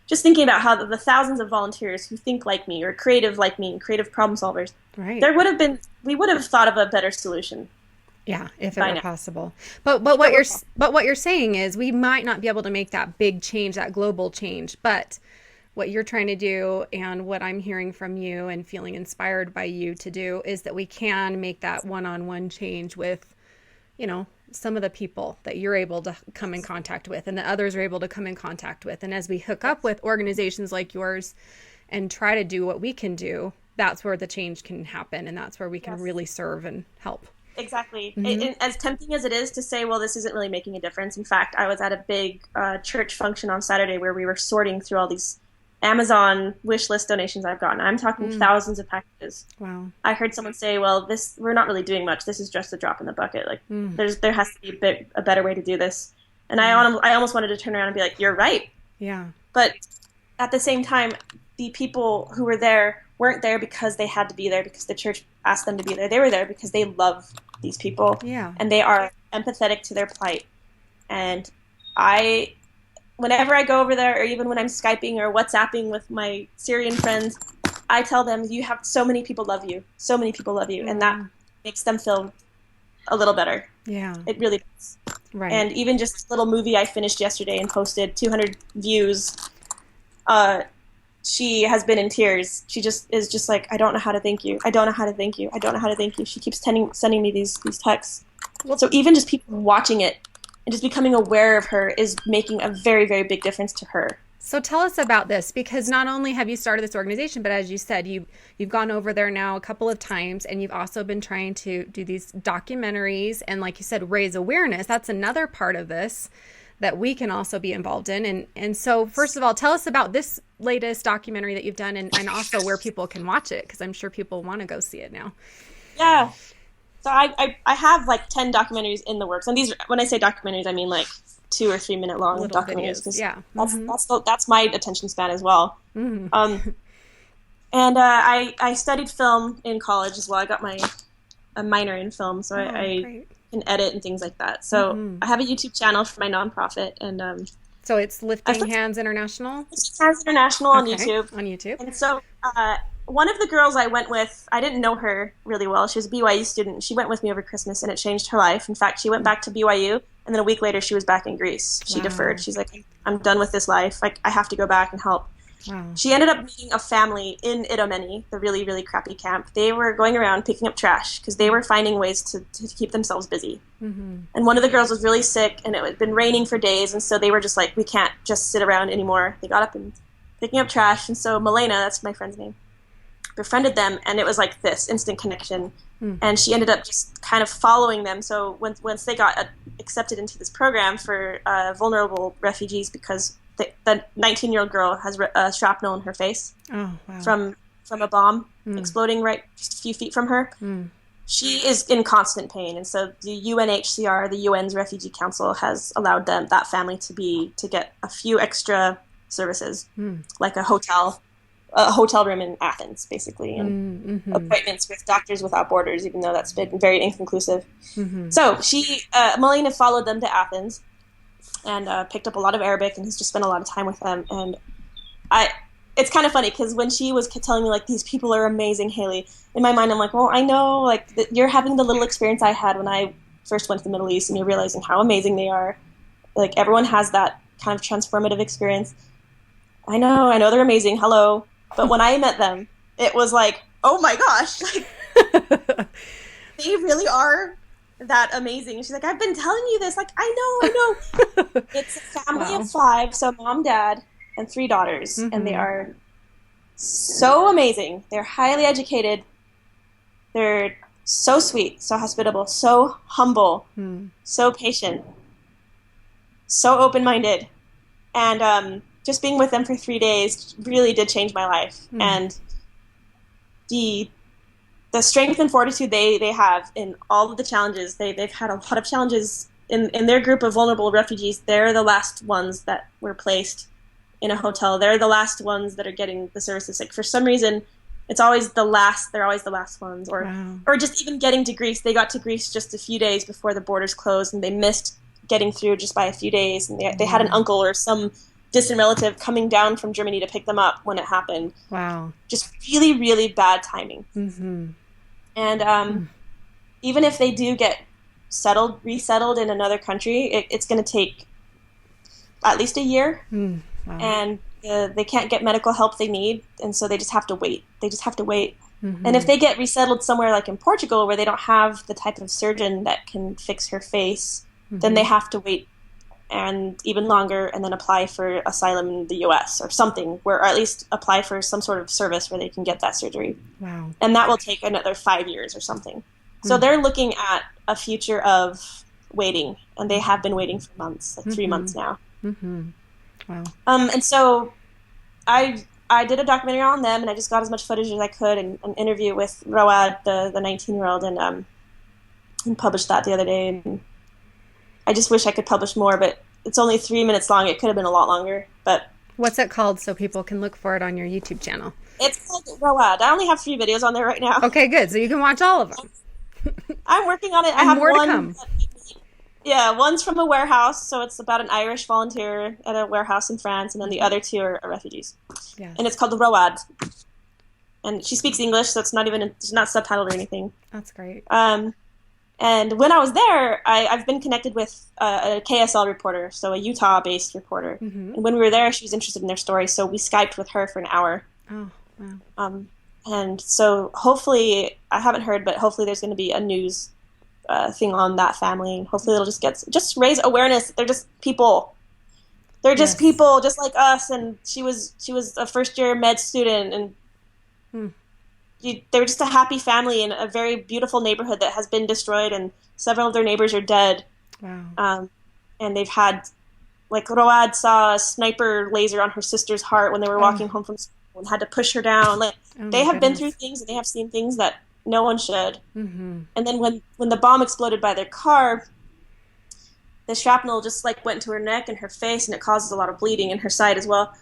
Just thinking about how the thousands of volunteers who think like me or creative like me, creative problem solvers, right? We would have thought of a better solution. Yeah, if it were possible. But what you're saying is we might not be able to make that big change, that global change. But what you're trying to do, and what I'm hearing from you and feeling inspired by you to do, is that we can make that one-on-one change with, some of the people that you're able to come in contact with and that others are able to come in contact with. And as we hook up with organizations like yours and try to do what we can do, that's where the change can happen. And that's where we can really serve and help. Exactly. As tempting as it is to say, well, this isn't really making a difference. In fact, I was at a big church function on Saturday where we were sorting through all these Amazon wish list donations I've gotten. I'm talking thousands of packages. Wow. I heard someone say, well, we're not really doing much. This is just a drop in the bucket. Like there has to be a better way to do this. And I almost wanted to turn around and be like, you're right. Yeah. But at the same time, the people who were there weren't there because they had to be there, because the church asked them to be there. They were there because they love these people. Yeah. And they are empathetic to their plight. And whenever I go over there, or even when I'm Skyping or WhatsApping with my Syrian friends, I tell them, you have so many people love you. So many people love you. And that makes them feel a little better. Yeah. It really does. Right. And even just a little movie I finished yesterday and posted 200 views, she has been in tears. She is just like, I don't know how to thank you. I don't know how to thank you. I don't know how to thank you. She keeps sending me these texts. So even just people watching it and just becoming aware of her is making a very, very big difference to her. So tell us about this, because not only have you started this organization, but as you said, you've gone over there now a couple of times, and you've also been trying to do these documentaries and, like you said, raise awareness. That's another part of this that we can also be involved in. And so first of all, tell us about this latest documentary that you've done, and also where people can watch it, because I'm sure people want to go see it now. Yeah. So I have like 10 documentaries in the works. And these, when I say documentaries, I mean like 2 or 3 minute long Little documentaries, videos. because Yeah. that's my attention span as well. Um, and I studied film in college as well. I got a minor in film, so Oh, I great. can edit and things like that. So I have a YouTube channel for my nonprofit, and So it's I Lifting put Hands International? Hands International on Okay, YouTube. on YouTube. And so one of the girls I went with, I didn't know her really well. She was a BYU student. She went with me over Christmas, and it changed her life. In fact, she went back to BYU, and then a week later, she was back in Greece. She deferred. Wow. She's like, I'm done with this life. Like, I have to go back and help. Wow. She ended up meeting a family in Idomeni, the really, really crappy camp. They were going around picking up trash because they were finding ways to keep themselves busy. And one of the girls was really sick, and it had been raining for days, and so they were just like, we can't just sit around anymore. They got up and picking up trash, and so Milena, that's my friend's name, befriended them, and it was like this instant connection. And she ended up just kind of following them. So once they got accepted into this program for vulnerable refugees, because the 19-year-old girl has shrapnel in her face from a bomb exploding right just a few feet from her. She is in constant pain, and so the UNHCR, the UN's Refugee Council, has allowed that family to get a few extra services, like a hotel room in Athens, basically, and appointments with Doctors Without Borders, even though that's been very inconclusive. So Melina followed them to Athens and picked up a lot of Arabic and has just spent a lot of time with them. And it's kind of funny because when she was telling me, like, these people are amazing, Haley, in my mind I'm like, well, I know, like, you're having the little experience I had when I first went to the Middle East, and you're realizing how amazing they are. Like, everyone has that kind of transformative experience. I know they're amazing, hello. But when I met them, it was like, oh my gosh, like, they really are that amazing. And she's like, I've been telling you this. Like, I know. It's a family of 5, so mom, dad, and 3 daughters. And they are so amazing. They're highly educated. They're so sweet, so hospitable, so humble, so patient, so open-minded. And just being with them for 3 days really did change my life. And the strength and fortitude they have in all of the challenges, they've had a lot of challenges in their group of vulnerable refugees. They're the last ones that were placed in a hotel. They're the last ones that are getting the services. Like, for some reason, it's always they're always the last ones, or just even getting to Greece. They got to Greece just a few days before the borders closed, and they missed getting through just by a few days. And they had an uncle or some distant relative coming down from Germany to pick them up when it happened. Wow. Just really, really bad timing. And even if they do get resettled in another country, it's going to take at least a year. And they can't get medical help they need, and so they just have to wait. And if they get resettled somewhere like in Portugal, where they don't have the type of surgeon that can fix her face, then they have to wait and even longer, and then apply for asylum in the US or something, or at least apply for some sort of service where they can get that surgery. Wow. And that will take another 5 years or something. So they're looking at a future of waiting, and they have been waiting for months, like 3 months now. Wow. And so I did a documentary on them, and I just got as much footage as I could, and an interview with Road, the 19-year-old, and published that the other day. And I just wish I could publish more, but it's only 3 minutes long. It could have been a lot longer. But what's it called so people can look for it on your YouTube channel? It's called Road. I only have 3 videos on there right now. Okay, good. So you can watch all of them. I'm working on it. And I have more one to come. Yeah, one's from a warehouse, so it's about an Irish volunteer at a warehouse in France, and then the other 2 are refugees. Yes. And it's called Road. And she speaks English, so it's not subtitled or anything. That's great. And when I was there, I've been connected with a KSL reporter, so a Utah-based reporter. And when we were there, she was interested in their story, so we Skyped with her for an hour. Oh, wow. And so hopefully, I haven't heard, but hopefully there's going to be a news thing on that family, and hopefully it'll just raise awareness that they're just people. They're just people, just like us. And she was a first-year med student, and they were just a happy family in a very beautiful neighborhood that has been destroyed, and several of their neighbors are dead. Wow. And they've had, like, Road saw a sniper laser on her sister's heart when they were walking home from school and had to push her down. Like, they have been through things, and they have seen things that no one should. And then when the bomb exploded by their car, the shrapnel just like went to her neck and her face, and it causes a lot of bleeding in her side as well.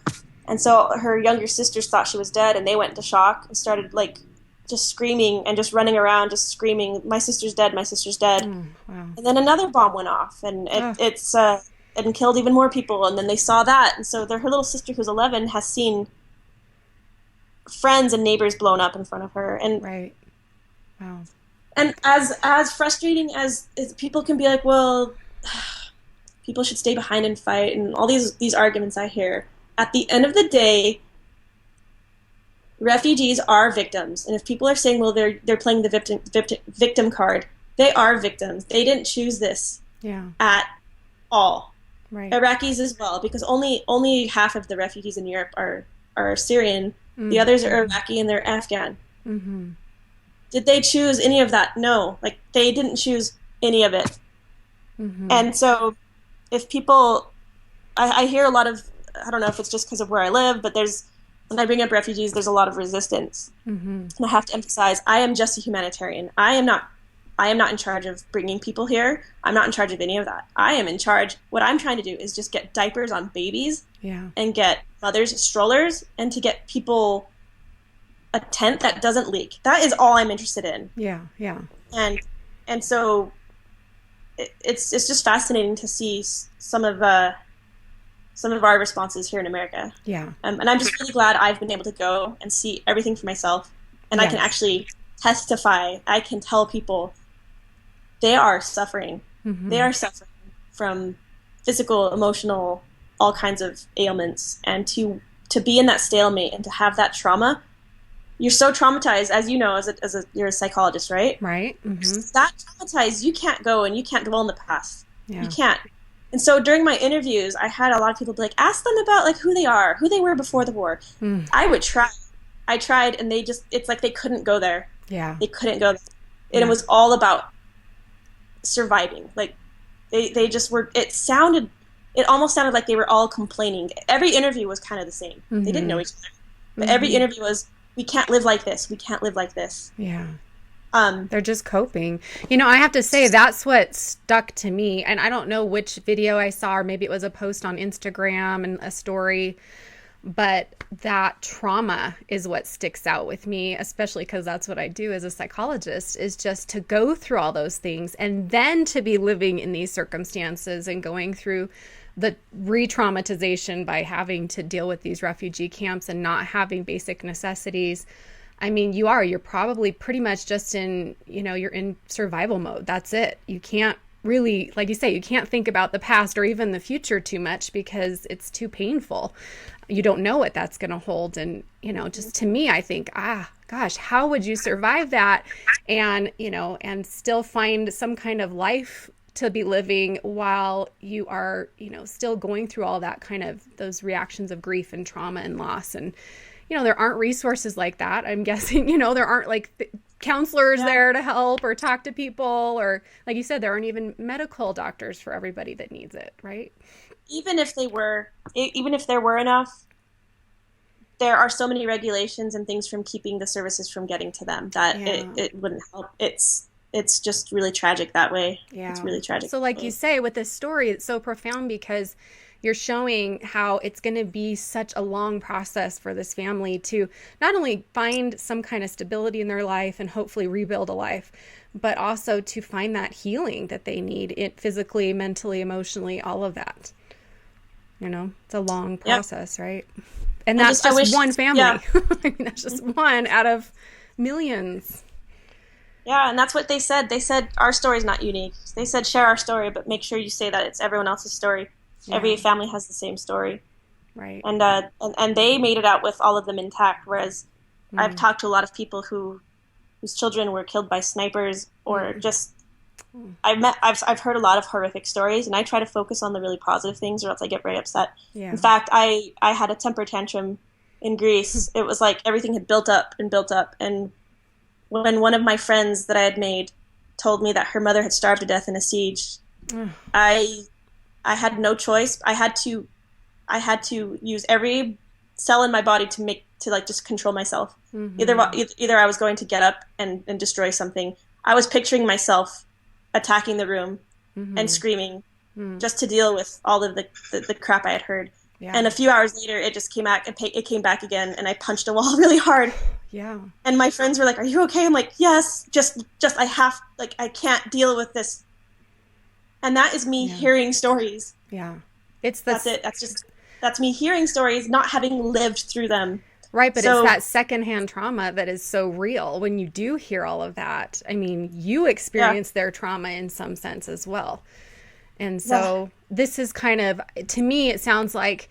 And so her younger sisters thought she was dead, and they went into shock and started like just screaming and just running around, just screaming, "My sister's dead! My sister's dead!" Wow. And then another bomb went off, and it's and killed even more people. And then they saw that, and so her little sister, who's 11, has seen friends and neighbors blown up in front of her. And Right. Wow. and as frustrating as people can be, like, well, people should stay behind and fight, and all these arguments I hear. At the end of the day, refugees are victims, and if people are saying, well, they're playing the victim card, they are victims. They didn't choose this at all. Right. Iraqis as well, because only half of the refugees in Europe are Syrian. The others are Iraqi and they're Afghan. Mm-hmm. Did they choose any of that? No. Like, they didn't choose any of it. Mm-hmm. And so if people, I hear a lot of, I don't know if it's just because of where I live, but when I bring up refugees, there's a lot of resistance. Mm-hmm. And I have to emphasize, I am just a humanitarian. I am not in charge of bringing people here. I'm not in charge of any of that. I am in charge. What I'm trying to do is just get diapers on babies and get mothers strollers, and to get people a tent that doesn't leak. That is all I'm interested in. Yeah, yeah. And so it's just fascinating to see some of our responses here in America. Yeah. And I'm just really glad I've been able to go and see everything for myself, and I can actually testify. I can tell people they are suffering. Mm-hmm. They are suffering from physical, emotional, all kinds of ailments, and to be in that stalemate and to have that trauma. You're so traumatized, as you know, you're a psychologist, right? Right. Mm-hmm. That traumatized, you can't go and you can't dwell in the past. Yeah. You can't. And so during my interviews, I had a lot of people be like, ask them about like who they are, who they were before the war. Mm. I would try. I tried, and it's like they couldn't go there. Yeah. They couldn't go there. And it was all about surviving. Like they just were, it almost sounded like they were all complaining. Every interview was kind of the same. Mm-hmm. They didn't know each other. But every interview was, we can't live like this. We can't live like this. Yeah. They're just coping. I have to say that's what stuck to me. And I don't know which video I saw, or maybe it was a post on Instagram and a story, but that trauma is what sticks out with me, especially because that's what I do as a psychologist, is just to go through all those things and then to be living in these circumstances and going through the re-traumatization by having to deal with these refugee camps and not having basic necessities. I mean, you're probably pretty much just you're in survival mode. That's it. You can't really, like you say, you can't think about the past or even the future too much because it's too painful. You don't know what that's going to hold. And, just to me, I think, gosh, how would you survive that and still find some kind of life to be living while you are, still going through all that kind of those reactions of grief and trauma and loss. And, there aren't resources like that. I'm guessing, there aren't like counselors there to help or talk to people, or like you said, there aren't even medical doctors for everybody that needs it. Right. Even if there were enough, there are so many regulations and things from keeping the services from getting to them that it wouldn't help. It's just really tragic that way. Yeah. It's really tragic. So like you say, with this story, it's so profound because you're showing how it's going to be such a long process for this family to not only find some kind of stability in their life and hopefully rebuild a life, but also to find that healing that they need, physically, mentally, emotionally, all of that. It's a long process, right? And that's just one family. Yeah. I mean, that's just one out of millions. Yeah, and that's what they said. They said, our story is not unique. They said, share our story, but make sure you say that it's everyone else's story. Yeah. Every family has the same story. Right. And they made it out with all of them intact, whereas I've talked to a lot of people whose children were killed by snipers or just... I've heard a lot of horrific stories, and I try to focus on the really positive things or else I get very upset. Yeah. In fact, I had a temper tantrum in Greece. It was like everything had built up. And when one of my friends that I had made told me that her mother had starved to death in a siege, I had no choice. I had to use every cell in my body to just control myself. Mm-hmm. Either I was going to get up and destroy something. I was picturing myself attacking the room and screaming just to deal with all of the crap I had heard. Yeah. And a few hours later, it just came back. It came back again, and I punched a wall really hard. Yeah. And my friends were like, "Are you okay?" I'm like, "Yes, just I can't deal with this." And that is me hearing stories. Yeah. That's it. That's me hearing stories, not having lived through them. Right, but it's that secondhand trauma that is so real when you do hear all of that. I mean, you experience their trauma in some sense as well. And so this is kind of, to me, it sounds like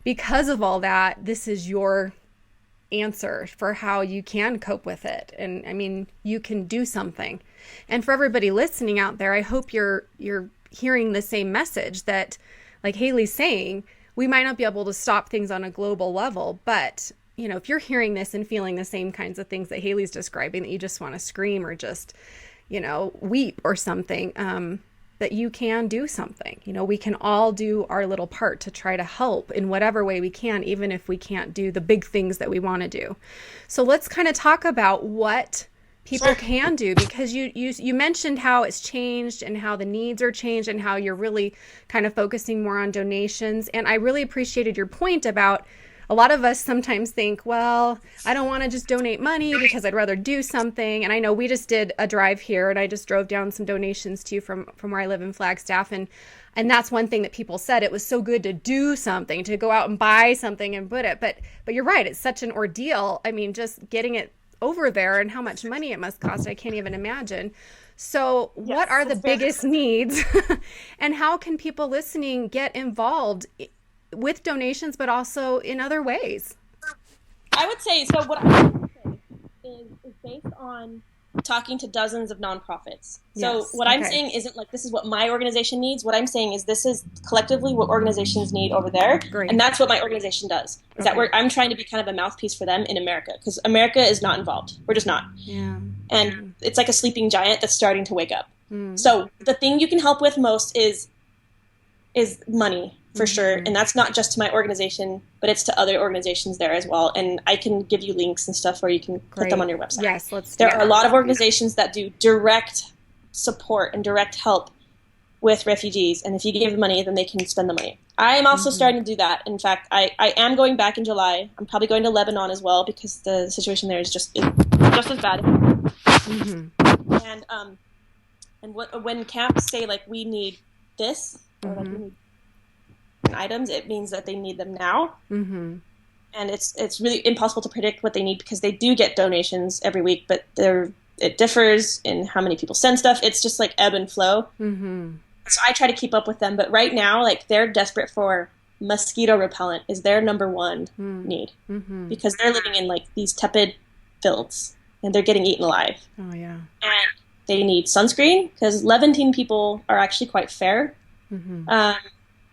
because of all that, this is your answer for how you can cope with it. And I mean, you can do something. And for everybody listening out there, I hope you're hearing the same message that, like Haley's saying, we might not be able to stop things on a global level, but if you're hearing this and feeling the same kinds of things that Haley's describing, that you just want to scream or just, weep or something, that you can do something. We can all do our little part to try to help in whatever way we can, even if we can't do the big things that we want to do. So let's kind of talk about what people can do, because you mentioned how it's changed and how the needs are changed and how you're really kind of focusing more on donations. And I really appreciated your point about a lot of us sometimes think, well, I don't want to just donate money because I'd rather do something. And I know we just did a drive here, and I just drove down some donations too from where I live in Flagstaff. And that's one thing that people said. It was so good to do something, to go out and buy something and put it. But you're right. It's such an ordeal. I mean, just getting it over there and how much money it must cost, I can't even imagine. So what are the biggest needs and how can people listening get involved with donations, but also in other ways? I would say, so what I would say is based on talking to dozens of nonprofits. So what I'm saying isn't like, this is what my organization needs. What I'm saying is this is collectively what organizations need over there. Great. And that's what my organization does. Is that I'm trying to be kind of a mouthpiece for them in America, because America is not involved. We're just not. Yeah. And it's like a sleeping giant that's starting to wake up. So the thing you can help with most is money, for sure. And that's not just to my organization, but it's to other organizations there as well. And I can give you links and stuff where you can put them on your website. Yes, There are a lot of organizations that do direct support and direct help with refugees. And if you give them money, then they can spend the money. I am also starting to do that. In fact, I am going back in July. I'm probably going to Lebanon as well, because the situation there is just as bad. And when camps say, like, we need this, or like, we need items, it means that they need them now. And it's really impossible to predict what they need, because they do get donations every week, but it differs in how many people send stuff. It's just like ebb and flow. So I try to keep up with them, but right now, like, they're desperate for mosquito repellent is their number one need, because they're living in like these tepid fields and they're getting eaten alive. Oh yeah. And they need sunscreen, because Levantine people are actually quite fair.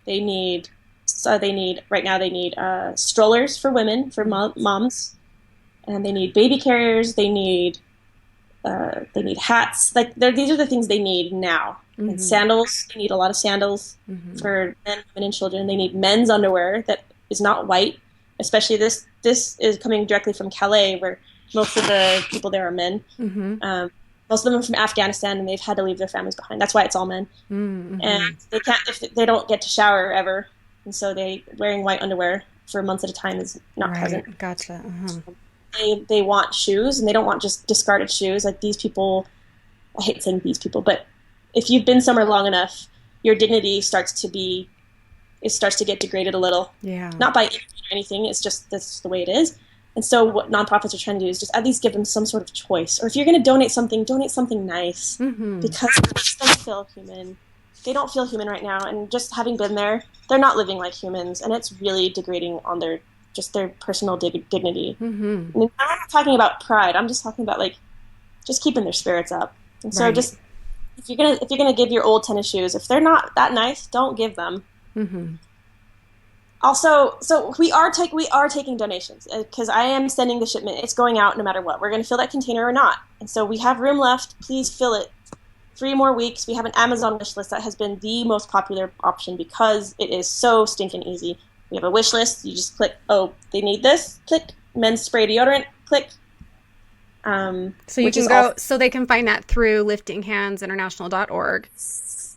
They need strollers for women, for moms, and they need baby carriers. They need hats. Like, these are the things they need now. And sandals. They need a lot of sandals for men, women, and children. They need men's underwear that is not white. Especially this is coming directly from Calais, where most of the people there are men. Most of them are from Afghanistan, and they've had to leave their families behind. That's why it's all men. And they can't, if they don't get to shower ever, and so wearing white underwear for months at a time is not present. Gotcha. They want shoes, and they don't want just discarded shoes. Like, these people, I hate saying these people, but if you've been somewhere long enough, your dignity starts to get degraded a little. Yeah. Not by anything. It's just that's the way it is. And so what nonprofits are trying to do is just at least give them some sort of choice. Or if you're going to donate something nice, because it makes them feel human. They don't feel human right now, and just having been there, they're not living like humans, and it's really degrading on their personal dignity. And I'm not talking about pride. I'm just talking about, like, just keeping their spirits up. And so just if you're gonna give your old tennis shoes, if they're not that nice, don't give them. Also, so we are taking donations, because I am sending the shipment. It's going out no matter what. We're going to fill that container or not. And so we have room left. Please fill it. 3 more weeks. We have an Amazon wish list that has been the most popular option, because it is so stinking easy. We have a wish list. You just click, oh, they need this. Click. Men's spray deodorant. Click. So you can go, so they can find that through liftinghandsinternational.org.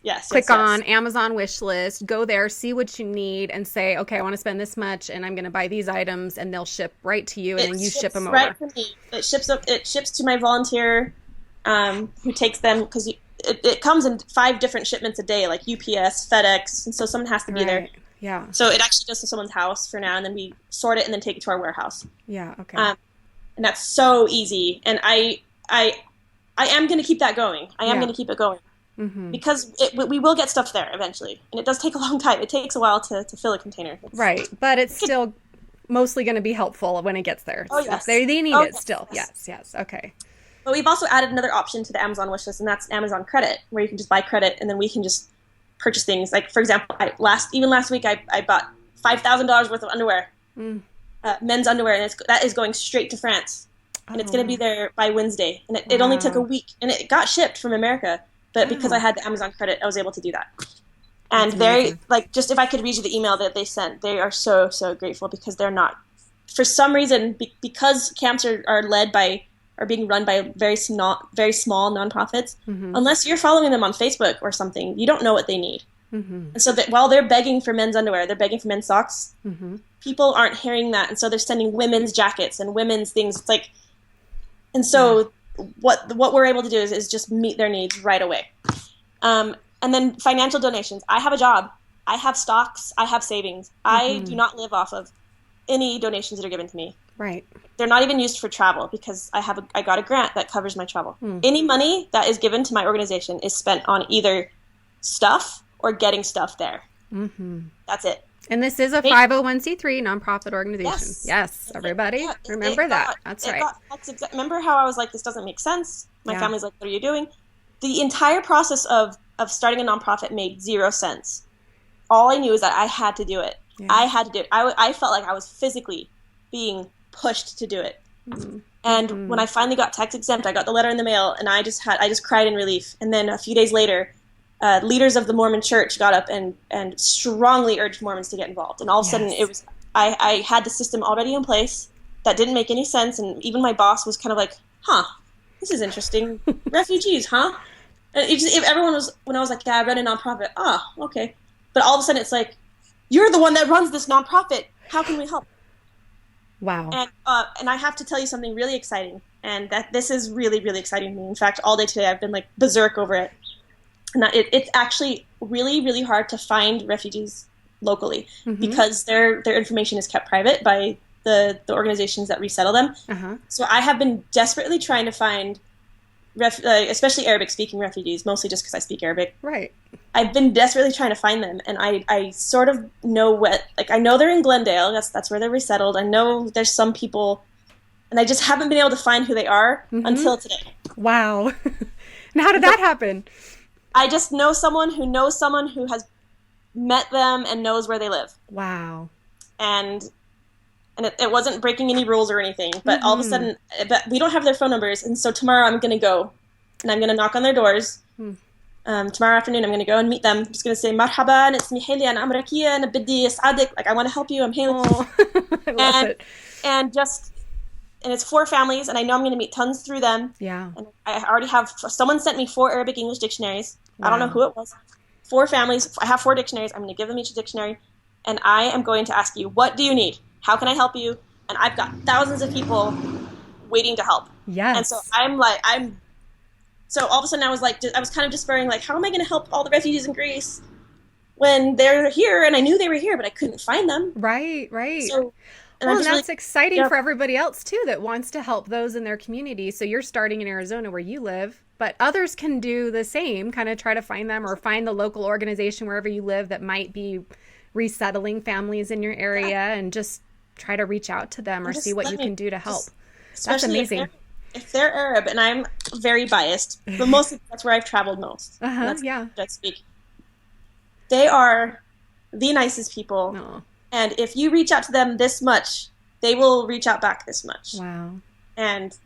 Yes. Click on Amazon wish list, go there, see what you need, and say, okay, I want to spend this much, and I'm going to buy these items, and they'll ship right to you, and then you ship them over. Right for me. It ships to my volunteer, who takes them, because it comes in 5 different shipments a day, like UPS, FedEx, and so someone has to be there. Yeah. So it actually goes to someone's house for now, and then we sort it and then take it to our warehouse. Yeah. Okay. And that's so easy, and I am going to keep that going. I am going to keep it going. Because we will get stuff there eventually. And it does take a long time. It takes a while to fill a container. Right. But it's still mostly going to be helpful when it gets there. Oh, yes. They need it still. Yes. Okay. But we've also added another option to the Amazon wishlist, and that's Amazon credit, where you can just buy credit, and then we can just purchase things. Like, for example, last week, I bought $5,000 worth of underwear, men's underwear, and that is going straight to France. And it's going to be there by Wednesday. And it only took a week. And it got shipped from America. But because I had the Amazon credit, I was able to do that. And just if I could read you the email that they sent, they are so, so grateful, because they're not, for some reason, because camps are led by, or being run by very small nonprofits, unless you're following them on Facebook or something, you don't know what they need. And so that while they're begging for men's underwear, they're begging for men's socks, people aren't hearing that. And so they're sending women's jackets and women's things. It's like, and so what we're able to do is just meet their needs right away. And then financial donations. I have a job. I have stocks. I have savings. I do not live off of any donations that are given to me. Right. They're not even used for travel, because I got a grant that covers my travel. Any money that is given to my organization is spent on either stuff or getting stuff there. That's it. And this is a 501c3 nonprofit organization. Yes, everybody, remember that. That's right. Remember how I was like, this doesn't make sense? My family's like, what are you doing? The entire process of starting a nonprofit made 0 sense. All I knew is that I had to do it. Yeah. I had to do it. I felt like I was physically being pushed to do it. And when I finally got tax exempt, I got the letter in the mail, and I just cried in relief. And then a few days later, leaders of the Mormon Church got up and strongly urged Mormons to get involved. And all of a sudden, it was I had the system already in place that didn't make any sense. And even my boss was kind of like, huh, this is interesting. Refugees, huh? And if everyone was, when I was like, yeah, I run a nonprofit. Ah, okay. But all of a sudden, it's like, you're the one that runs this nonprofit. How can we help? Wow. And I have to tell you something really exciting. And that this is really, really exciting to me. In fact, all day today, I've been like berserk over it. And it's actually really, really hard to find refugees locally because their information is kept private by the organizations that resettle them. So I have been desperately trying to find, especially Arabic-speaking refugees, mostly just because I speak Arabic. Right. I've been desperately trying to find them, and I sort of know I know they're in Glendale. That's where they're resettled. I know there's some people, and I just haven't been able to find who they are until today. Wow. And how did that happen? I just know someone who has met them and knows where they live. Wow. And it wasn't breaking any rules or anything, but all of a sudden, but we don't have their phone numbers, and so tomorrow I'm going to go, and I'm going to knock on their doors. Tomorrow afternoon I'm going to go and meet them. I'm just going to say, marhaban, اسمي حيلي, أنا أمريكية, أنا بدي أساعدك. Like, I want to help you, I'm Haley. I love it. And it's 4 families, and I know I'm going to meet tons through them. Yeah. And I already have, someone sent me 4 Arabic English dictionaries. Wow. I don't know who it was. 4 families. I have 4 dictionaries. I'm going to give them each a dictionary. And I am going to ask you, what do you need? How can I help you? And I've got thousands of people waiting to help. Yes. And so so all of a sudden I was kind of despairing, like, how am I going to help all the refugees in Greece when they're here? And I knew they were here, but I couldn't find them. Right. So, and that's exciting for everybody else, too, that wants to help those in their community. So you're starting in Arizona where you live, but others can do the same, kind of try to find them or find the local organization wherever you live that might be resettling families in your area and just try to reach out to them or see what you can do to help. That's amazing. If they're Arab, and I'm very biased, but mostly that's where I've traveled most. That's yeah. I speak. They are the nicest people. No. And if you reach out to them this much, they will reach out back this much. Wow. And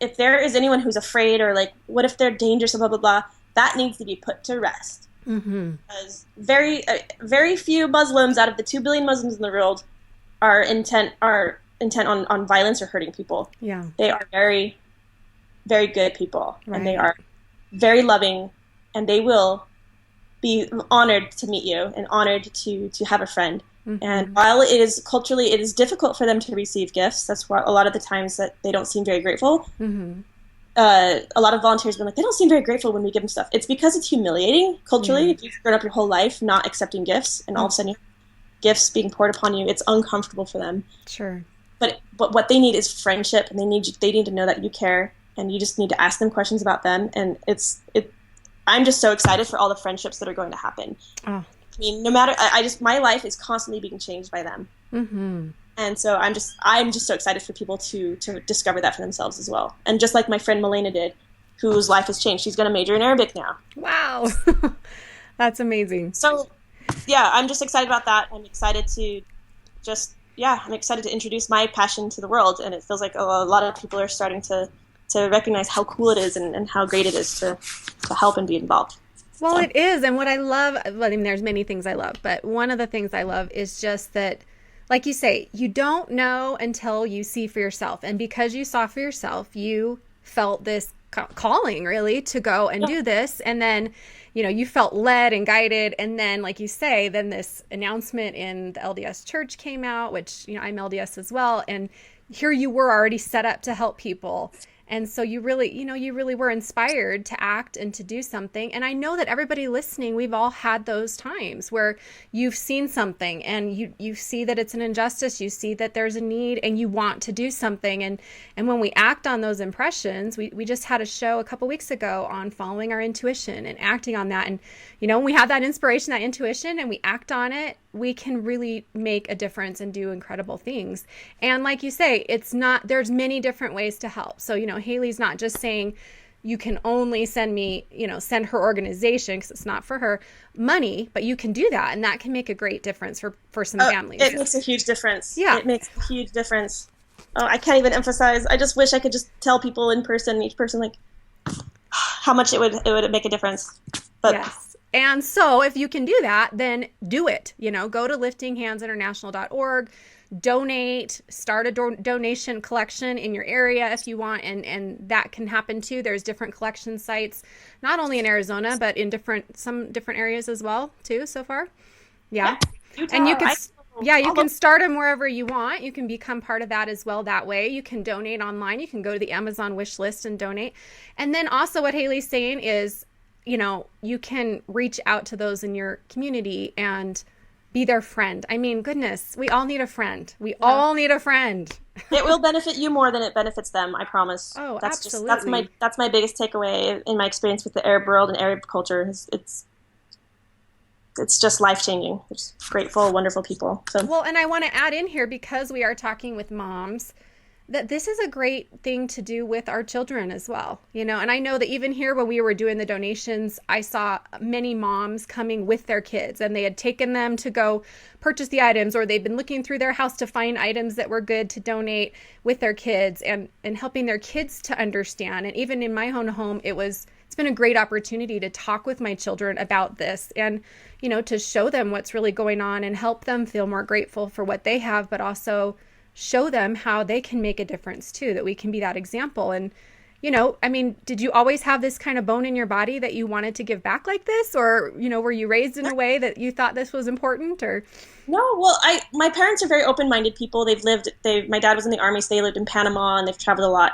if there is anyone who's afraid or like, what if they're dangerous, blah, blah, blah, that needs to be put to rest. Because very few Muslims out of the 2 billion Muslims in the world are intent on violence or hurting people. Yeah. They are very, very good people. Right. And they are very loving, and they will be honored to meet you and honored to have a friend. And Mm-hmm. while it is difficult for them to receive gifts, that's why a lot of the times that they don't seem very grateful. Mm-hmm. A lot of volunteers have been like, they don't seem very grateful when we give them stuff. It's because it's humiliating culturally. Yeah. If you've grown up your whole life not accepting gifts, and all of a sudden gifts being poured upon you, it's uncomfortable for them. Sure. But what they need is friendship, and they need to know that you care, and you just need to ask them questions about them. And I'm just so excited for all the friendships that are going to happen. Oh. I mean, no matter, my life is constantly being changed by them. Mm-hmm. And so I'm just so excited for people to discover that for themselves as well. And just like my friend Milena did, whose life has changed. She's going to major in Arabic now. Wow. That's amazing. So, yeah, I'm just excited about that. I'm excited to I'm excited to introduce my passion to the world. And it feels like a lot of people are starting to recognize how cool it is and how great it is to help and be involved. Well, So. it is. And what I love, well, I mean, there's many things I love, but one of the things I love is just that, like you say, you don't know until you see for yourself. And because you saw for yourself, you felt this calling really to go and do this. And then, you felt led and guided. And then, like you say, then this announcement in the LDS church came out, which, I'm LDS as well. And here you were already set up to help people. And so you really were inspired to act and to do something. And I know that everybody listening, we've all had those times where you've seen something and you see that it's an injustice, you see that there's a need and you want to do something. And when we act on those impressions, we just had a show a couple weeks ago on following our intuition and acting on that. And, when we have that inspiration, that intuition, and we act on it, we can really make a difference and do incredible things. And like you say, there's many different ways to help. So, Haley's not just saying you can only send me, send her organization, because it's not for her, money, but you can do that. And that can make a great difference for some families. It makes a huge difference. Yeah. It makes a huge difference. Oh, I can't even emphasize. I just wish I could just tell people in person, each person, like, how much it would make a difference. But yes. And so if you can do that, then do it. Go to liftinghandsinternational.org, donate, start a donation collection in your area if you want. And that can happen too. There's different collection sites, not only in Arizona, but in some different areas as well too so far. Yeah. Utah, and you can start them wherever you want. You can become part of that as well that way. You can donate online. You can go to the Amazon wish list and donate. And then also what Haley's saying is, you can reach out to those in your community and be their friend. I mean, goodness, we all need a friend. All need a friend. It will benefit you more than it benefits them, I promise. Oh, that's absolutely. That's my biggest takeaway in my experience with the Arab world and Arab culture. It's just life-changing. It's grateful, wonderful people. So. Well, and I want to add in here, because we are talking with moms, that this is a great thing to do with our children as well, and I know that even here when we were doing the donations, I saw many moms coming with their kids, and they had taken them to go purchase the items, or they've been looking through their house to find items that were good to donate with their kids, and helping their kids to understand. And even in my own home, it's been a great opportunity to talk with my children about this and, to show them what's really going on and help them feel more grateful for what they have, but also show them how they can make a difference too, that we can be that example. And, did you always have this kind of bone in your body that you wanted to give back like this? Or, were you raised in a way that you thought this was important? Or No, well, my parents are very open-minded people. My dad was in the Army, so they lived in Panama, and they've traveled a lot.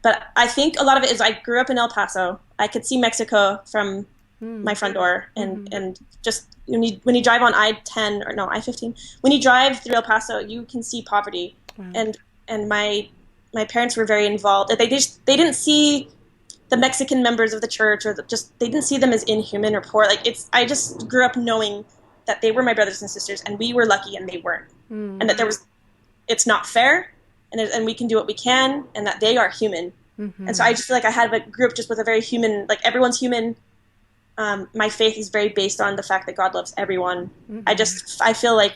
But I think a lot of it is I grew up in El Paso. I could see Mexico from my front door, and just when you drive on I-10 or no I-15, when you drive through El Paso, you can see poverty. Wow. And my parents were very involved. They didn't see the Mexican members of the church they didn't see them as inhuman or poor. I just grew up knowing that they were my brothers and sisters, and we were lucky and they weren't, and that it's not fair, and we can do what we can, and that they are human. And so I just feel like I grew up just with a very human, like everyone's human. My faith is very based on the fact that God loves everyone. I feel like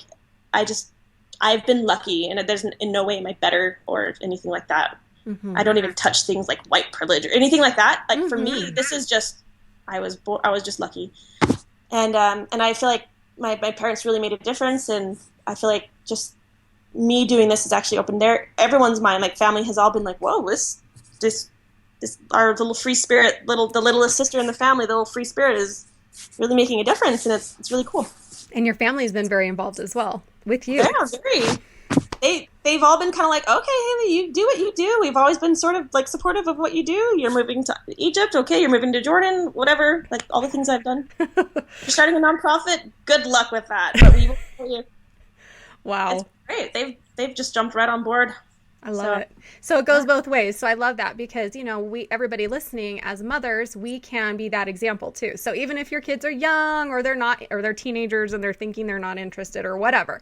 I've been lucky, and there's in no way am I better or anything like that. I don't even touch things like white privilege or anything like that. Like for me, this is just, I was just lucky. And I feel like my parents really made a difference. And I feel like just me doing this has actually opened everyone's mind. Like family has all been like, whoa, this our little free spirit, the littlest sister in the family, the little free spirit really making a difference, and it's really cool. And your family's been very involved as well with you. Yeah, very. They've all been kind of like, okay, Haley, you do what you do. We've always been sort of like supportive of what you do. You're moving to Egypt, okay? You're moving to Jordan, whatever. Like all the things I've done. You're starting a nonprofit. Good luck with that. But we will support you. Wow, it's great. They've just jumped right on board. I love it. So it goes both ways. So I love that because, everybody listening as mothers, we can be that example too. So even if your kids are young or they're not, or they're teenagers and they're thinking they're not interested or whatever,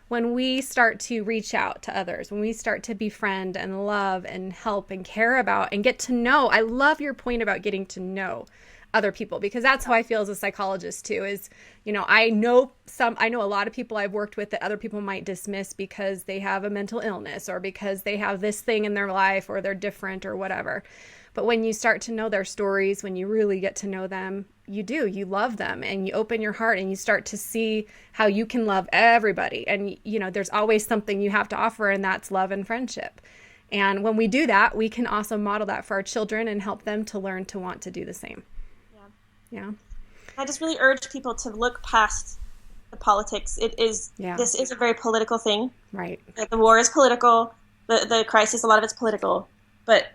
when we start to reach out to others, when we start to befriend and love and help and care about and get to know, I love your point about getting to know other people, because that's how I feel as a psychologist too, is, I know a lot of people I've worked with that other people might dismiss because they have a mental illness or because they have this thing in their life or they're different or whatever. But when you start to know their stories, when you really get to know them, you love them and you open your heart and you start to see how you can love everybody. And, there's always something you have to offer, and that's love and friendship. And when we do that, we can also model that for our children and help them to learn to want to do the same. Yeah. I just really urge people to look past the politics. This is a very political thing. Right. The war is political. The crisis, a lot of it's political. But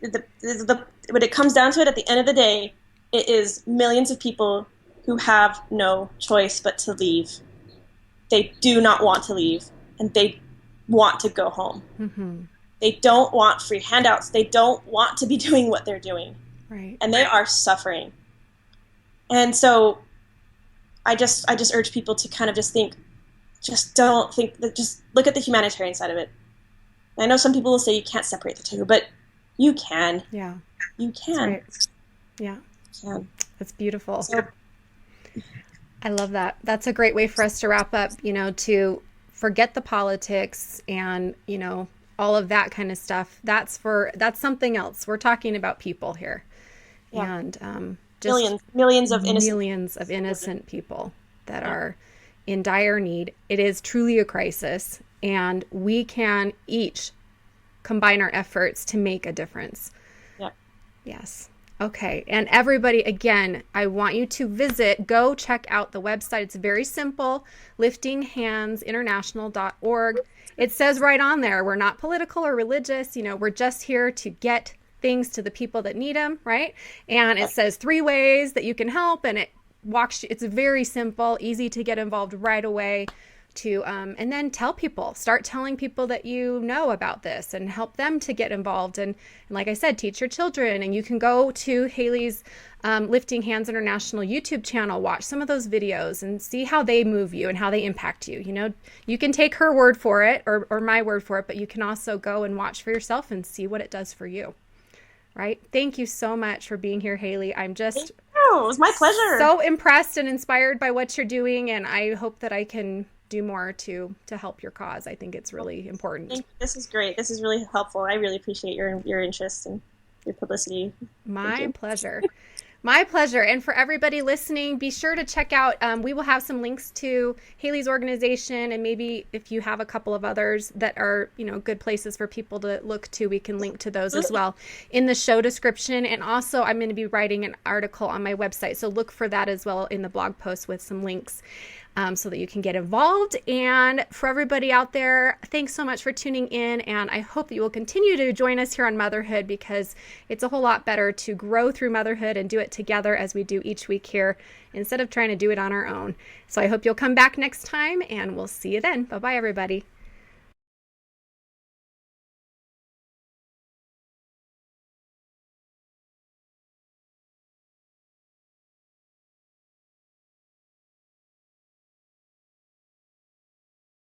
when it comes down to it, at the end of the day, it is millions of people who have no choice but to leave. They do not want to leave, and they want to go home. Mm-hmm. They don't want free handouts. They don't want to be doing what they're doing. Right. And they are suffering. And so I just urge people to kind of just look at the humanitarian side of it. I know some people will say you can't separate the two, but you can. Yeah. You can. Right. Yeah. You can. That's beautiful. So, I love that. That's a great way for us to wrap up, to forget the politics and, all of that kind of stuff. That's something else. We're talking about people here. Yeah. And just millions of innocent people that are in dire need. It is truly a crisis, and we can each combine our efforts to make a difference. Yeah. Yes. Okay. And everybody, again, I want you to go check out the website. It's very simple, liftinghandsinternational.org. It says right on there, we're not political or religious. We're just here to get things to the people that need them, right? And it says 3 ways that you can help, and it's very simple, easy to get involved right away and then start telling people that you know about this and help them to get involved. And like I said, teach your children, and you can go to Haley's Lifting Hands International YouTube channel, watch some of those videos and see how they move you and how they impact you. You can take her word for it or my word for it, but you can also go and watch for yourself and see what it does for you. Right? Thank you so much for being here, Haley. I'm just it was my pleasure. So impressed and inspired by what you're doing, and I hope that I can do more to help your cause. I think it's really important. This is great. This is really helpful. I really appreciate your interest and your publicity. My pleasure. My pleasure. And for everybody listening, be sure to check out, we will have some links to Haley's organization, and maybe if you have a couple of others that are, good places for people to look to, we can link to those as well in the show description. And also I'm going to be writing an article on my website, so look for that as well in the blog post with some links. So that you can get involved. And for everybody out there, thanks so much for tuning in. And I hope that you will continue to join us here on Motherhood, because it's a whole lot better to grow through motherhood and do it together as we do each week here, instead of trying to do it on our own. So I hope you'll come back next time, and we'll see you then. Bye-bye, everybody.